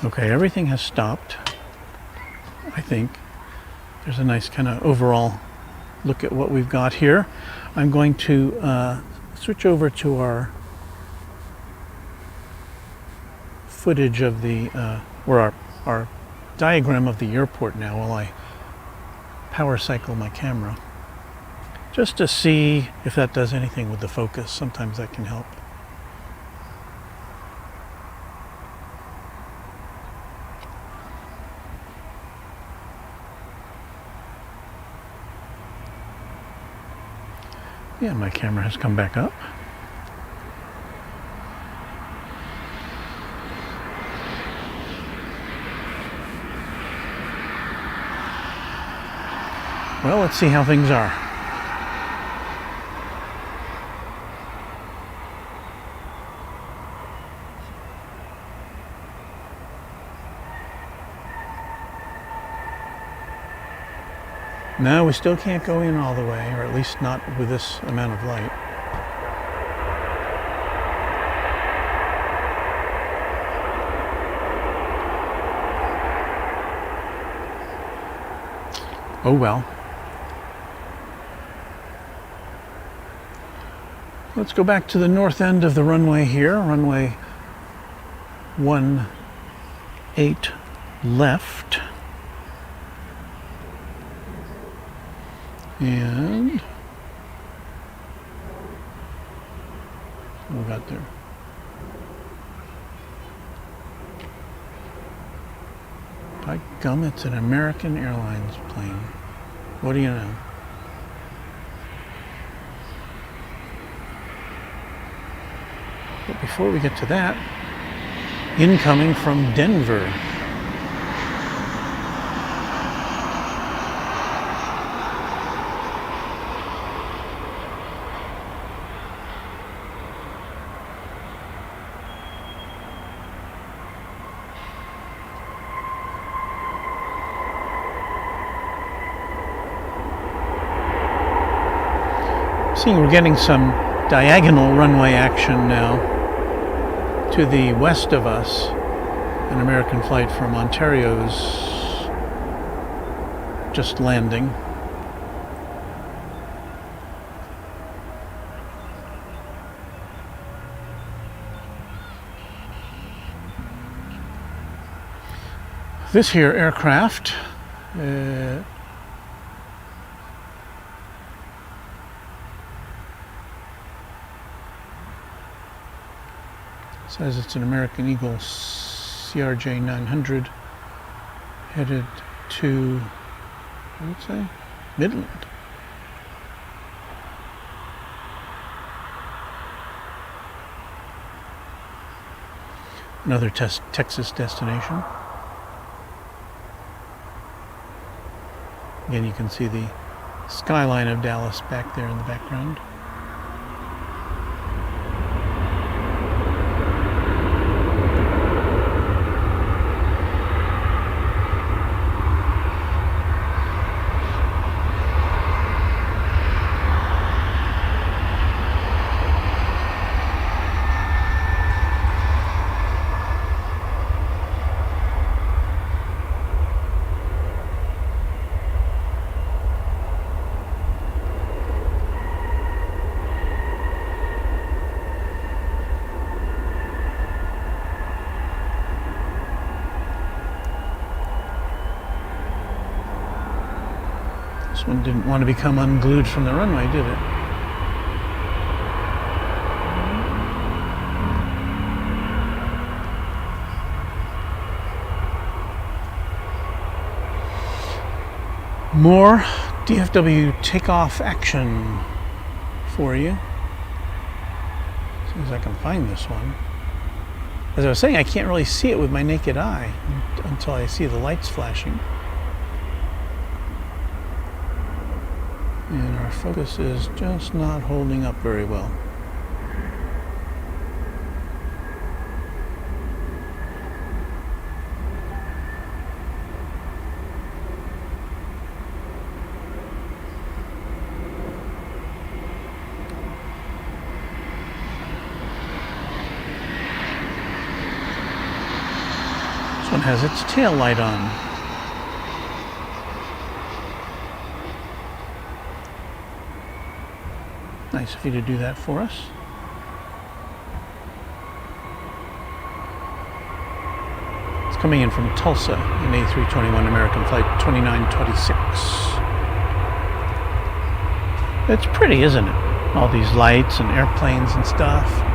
Okay, everything has stopped. I think there's a nice kind of overall look at what we've got here. I'm going to switch over to our footage of the, or our diagram of the airport now while I power cycle my camera, just to see if that does anything with the focus. Sometimes that can help. Yeah, my camera has come back up. Well, let's see how things are. No, we still can't go in all the way, or at least not with this amount of light. Oh well. Let's go back to the north end of the runway here, runway 18 left. And what we got there? By gum, it's an American Airlines plane. What do you know? But before we get to that, incoming from Denver. Seeing we're getting some diagonal runway action now. To the west of us, an American flight from Ontario's just landing. This here aircraft says it's an American Eagle CRJ 900 headed to, what did it say? Midland. Another Texas destination. Again, you can see the skyline of Dallas back there in the background. This one didn't want to become unglued from the runway, did it? More DFW takeoff action for you. As soon as I can find this one. As I was saying, I can't really see it with my naked eye until I see the lights flashing. And our focus is just not holding up very well. This one has its tail light on. Nice of you to do that for us. It's coming in from Tulsa in A321 American Flight 2926. It's pretty, isn't it? All these lights and airplanes and stuff.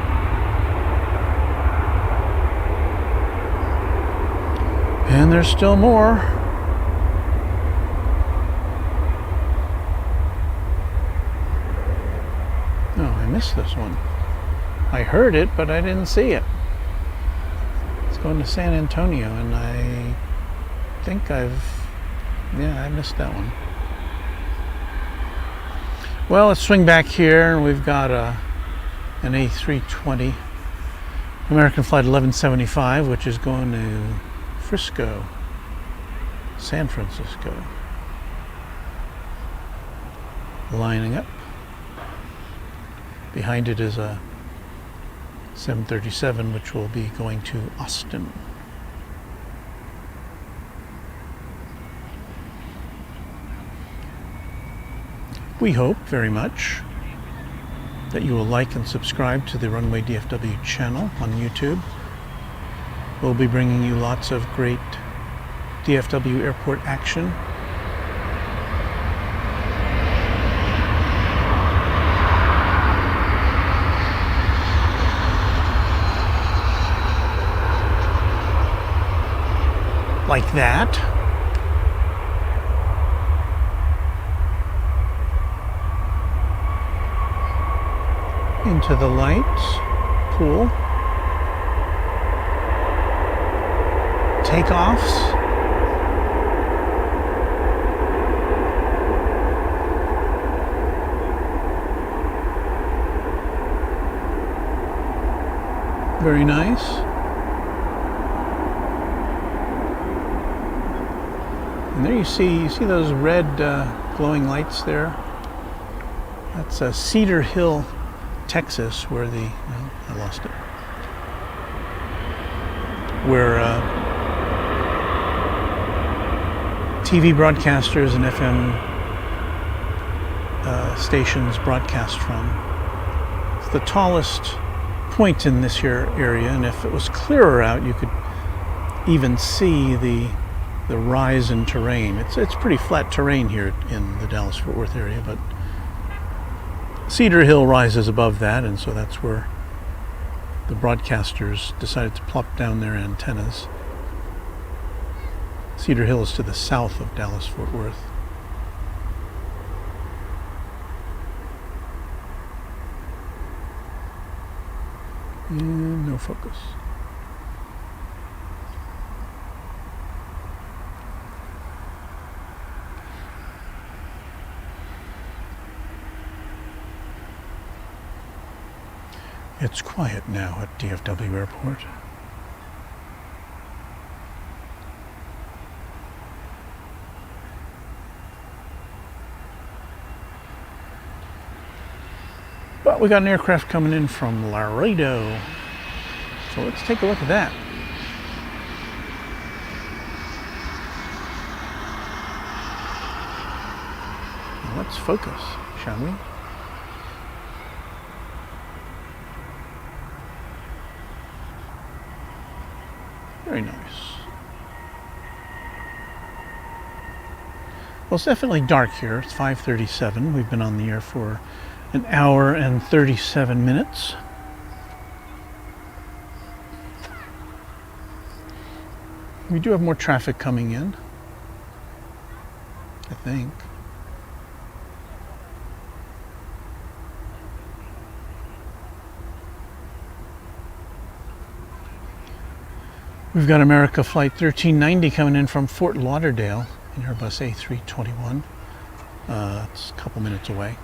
And there's still more. Oh, I missed this one. I heard it, but I didn't see it. It's going to San Antonio, and I think I missed that one. Well, let's swing back here, and we've got an A320 American Flight 1175, which is going to Frisco, San Francisco. Lining up. Behind it is a 737, which will be going to Austin. We hope very much that you will like and subscribe to the Runway DFW channel on YouTube. We'll be bringing you lots of great DFW Airport action. Like that. Into the lights, pool. Takeoffs. Very nice. And there you see those red glowing lights there? That's Cedar Hill, Texas, where I lost it. Where TV broadcasters and FM stations broadcast from. It's the tallest point in this here area, and if it was clearer out, you could even see the rise in terrain. It's pretty flat terrain here in the Dallas-Fort Worth area, but Cedar Hill rises above that, and so that's where the broadcasters decided to plop down their antennas. Cedar Hill is to the south of Dallas-Fort Worth. And no focus. It's quiet now at DFW Airport. But we got an aircraft coming in from Laredo. So let's take a look at that. Now let's focus, shall we? Very nice. Well, it's definitely dark here. It's 5:37. We've been on the air for an hour and 37 minutes. We do have more traffic coming in, I think. We've got America Flight 1390 coming in from Fort Lauderdale in Airbus A321. It's a couple minutes away.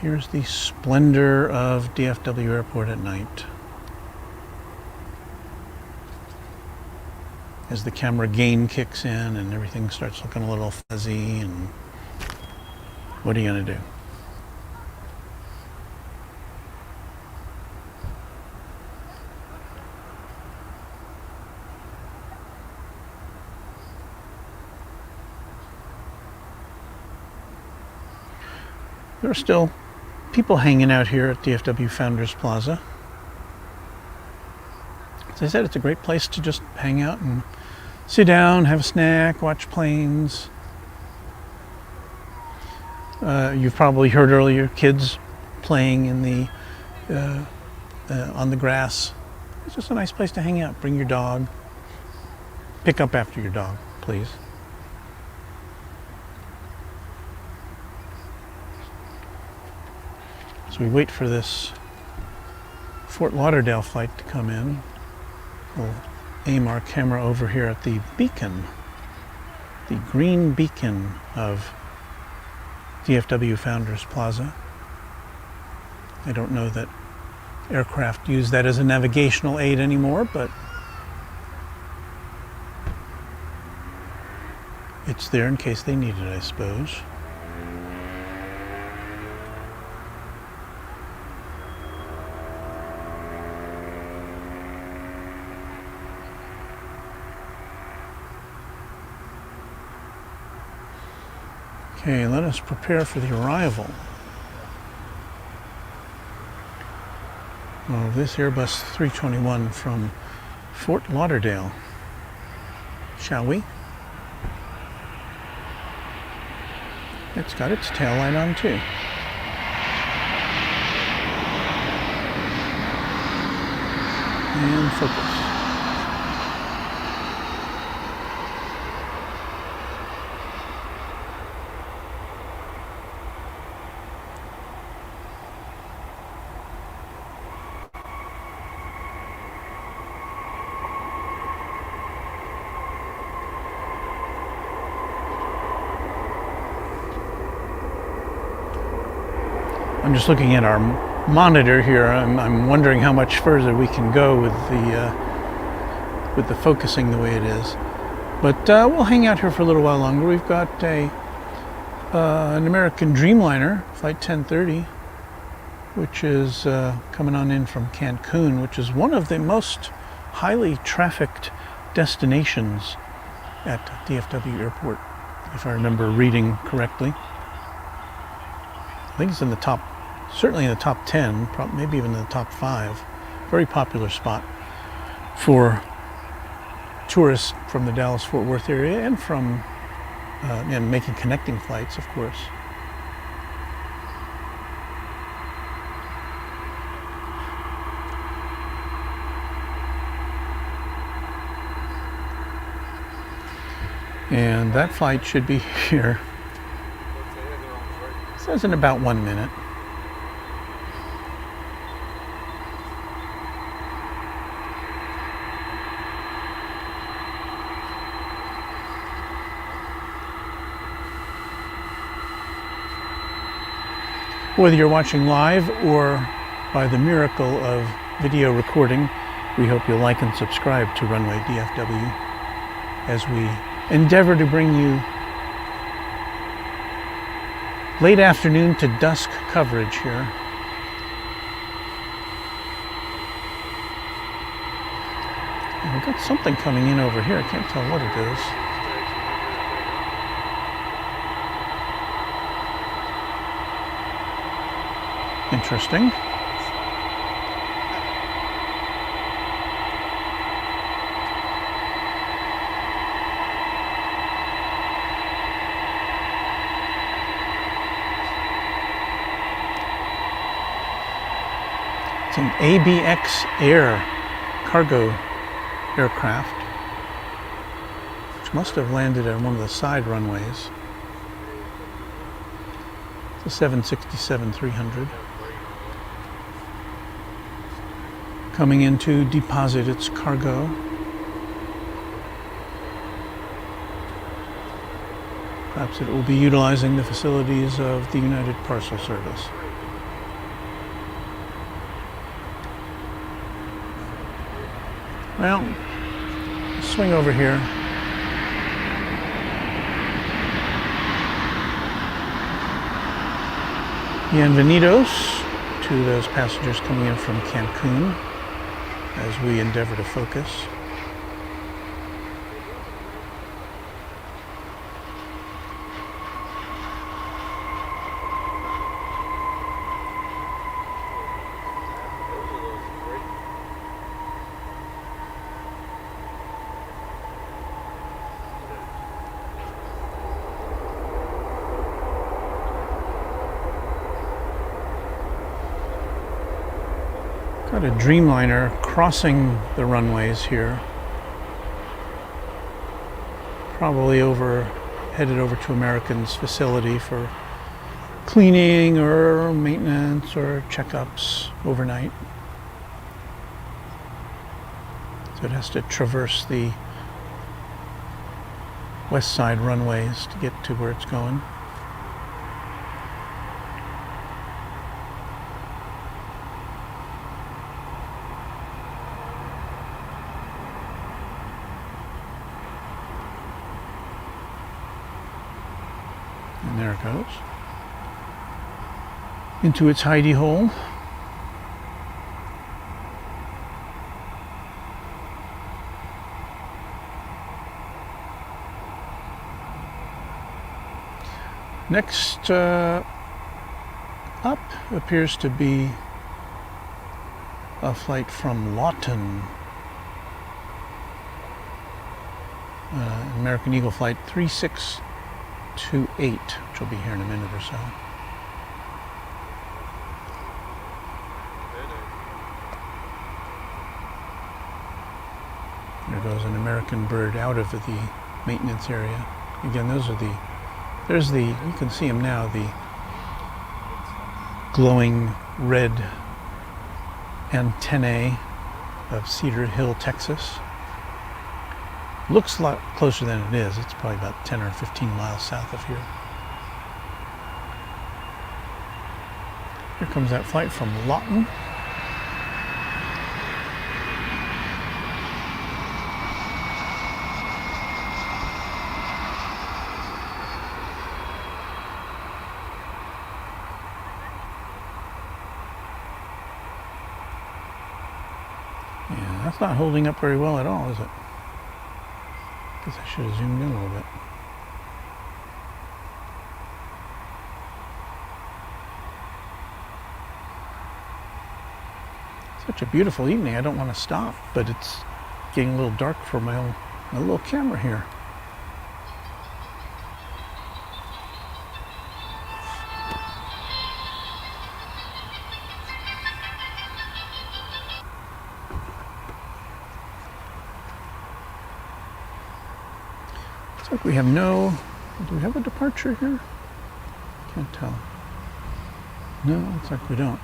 Here's the splendor of DFW Airport at night. As the camera gain kicks in and everything starts looking a little fuzzy, and what are you going to do? There are still people hanging out here at DFW Founders Plaza. As I said, it's a great place to just hang out and sit down, have a snack, watch planes. You've probably heard earlier kids playing in the on the grass. It's just a nice place to hang out. Bring your dog. Pick up after your dog, please. So we wait for this Fort Lauderdale flight to come in. We'll aim our camera over here at the beacon, the green beacon of DFW Founders Plaza. I don't know that aircraft use that as a navigational aid anymore, but it's there in case they need it, I suppose. Okay, let us prepare for the arrival of this Airbus 321 from Fort Lauderdale. Shall we? It's got its tail light on too. And focus. I'm just looking at our monitor here. I'm wondering how much further we can go with the focusing the way it is. But we'll hang out here for a little while longer. We've got an American Dreamliner, Flight 1030, which is coming on in from Cancun, which is one of the most highly trafficked destinations at DFW Airport, if I remember reading correctly. I think it's in the top, certainly in the top 10, maybe even in the top 5. Very popular spot for tourists from the Dallas-Fort Worth area and from and making connecting flights, of course. And that flight should be here. It says in about 1 minute. Whether you're watching live or by the miracle of video recording, we hope you'll like and subscribe to Runway DFW as we endeavor to bring you late afternoon to dusk coverage here. And we've got something coming in over here. I can't tell what it is. Interesting. It's an ABX Air cargo aircraft, which must have landed on one of the side runways. It's a 767-300. Coming in to deposit its cargo. Perhaps it will be utilizing the facilities of the United Parcel Service. Well, swing over here. Bienvenidos to those passengers coming in from Cancun as we endeavor to focus. Got a Dreamliner crossing the runways here. Probably headed over to American's facility for cleaning or maintenance or checkups overnight. So it has to traverse the west side runways to get to where it's going. And there it goes. Into its hidey hole. Next up appears to be a flight from Lawton. American Eagle Flight 3628, which will be here in a minute or so. There goes an American bird out of the maintenance area. Again, you can see them now, the glowing red antennae of Cedar Hill, Texas. Looks a lot closer than it is. It's probably about 10 or 15 miles south of here. Here comes that flight from Lawton. Yeah, that's not holding up very well at all, is it? I should have zoomed in a little bit. Such a beautiful evening. I don't want to stop, but it's getting a little dark for my little camera here. Looks like we have do we have a departure here? Can't tell. No, looks like we don't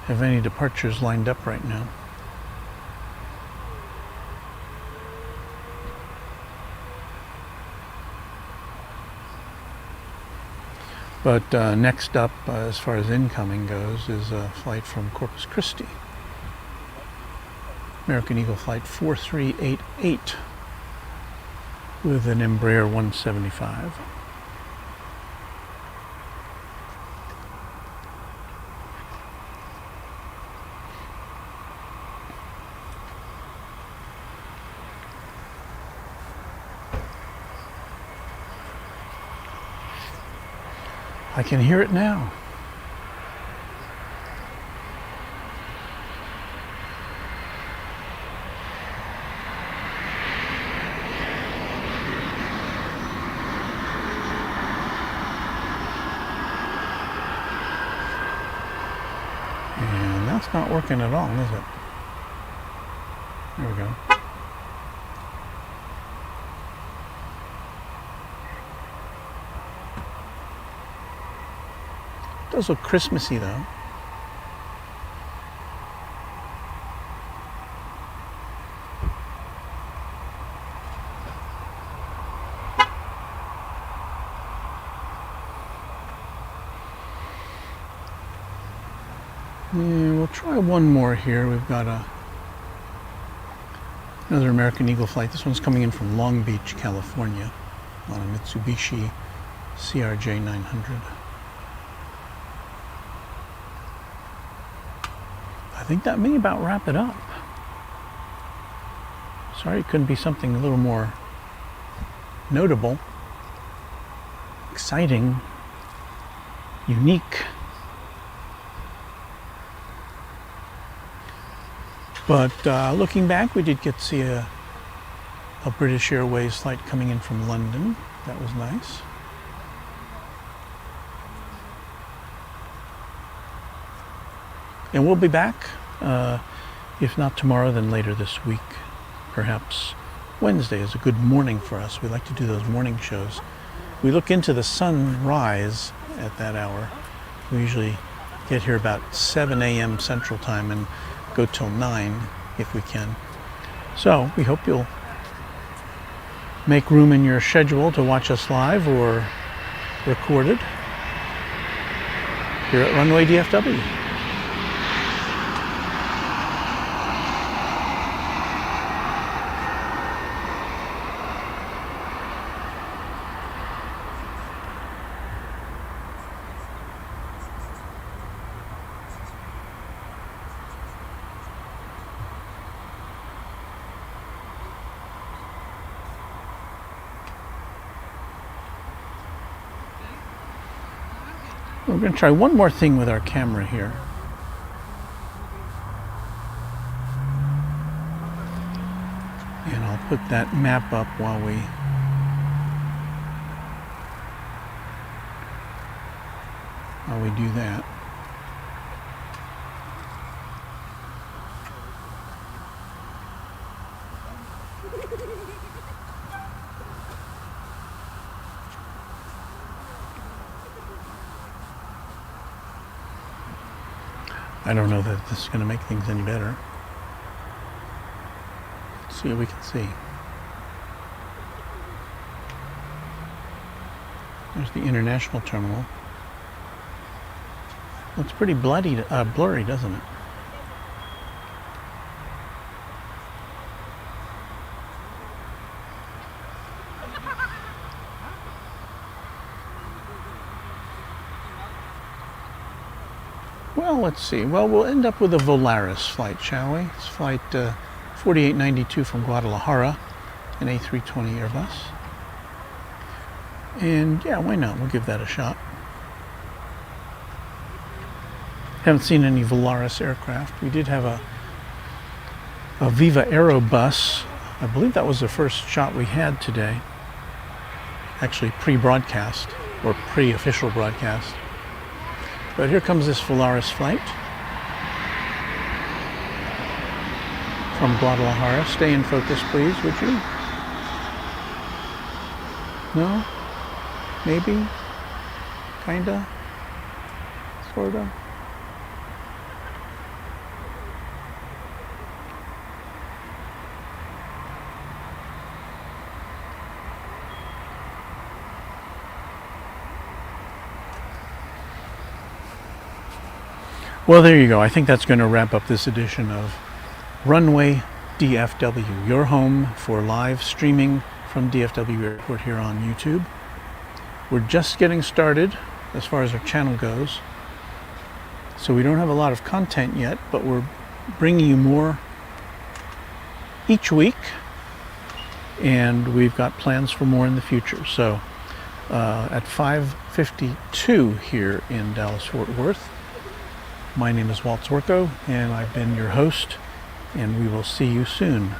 have any departures lined up right now. But next up, as far as incoming goes, is a flight from Corpus Christi. American Eagle Flight 4388. With an Embraer 175. I can hear it now. And that's not working at all, is it? There we go. It does look Christmassy though. And we'll try one more here. We've got another American Eagle flight. This one's coming in from Long Beach, California, on a Mitsubishi CRJ 900. I think that may about wrap it up. Sorry it couldn't be something a little more notable, exciting, unique. But looking back, we did get to see a British Airways flight coming in from London. That was nice. And we'll be back, if not tomorrow, then later this week. Perhaps Wednesday is a good morning for us. We like to do those morning shows. We look into the sunrise at that hour. We usually get here about 7 a.m. Central Time and go till 9 if we can. So we hope you'll make room in your schedule to watch us live or recorded here at Runway DFW. We're going to try one more thing with our camera here. And I'll put that map up while we do that. I don't know that this is going to make things any better. Let's see what we can see. There's the international terminal. Looks pretty blurry, doesn't it? Well, let's see. Well, we'll end up with a Volaris flight, shall we? It's flight 4892 from Guadalajara, an A320 Airbus. And yeah, why not? We'll give that a shot. Haven't seen any Volaris aircraft. We did have a Viva Aero bus. I believe that was the first shot we had today. Actually pre-broadcast, or pre-official broadcast. But here comes this Volaris flight from Guadalajara. Stay in focus, please, would you? No? Maybe? Kinda? Sorta? Well, there you go. I think that's going to wrap up this edition of Runway DFW, your home for live streaming from DFW Airport here on YouTube. We're just getting started as far as our channel goes, so we don't have a lot of content yet, but we're bringing you more each week, and we've got plans for more in the future. So at 5:52 here in Dallas-Fort Worth, my name is Walt Zorko, and I've been your host, and we will see you soon.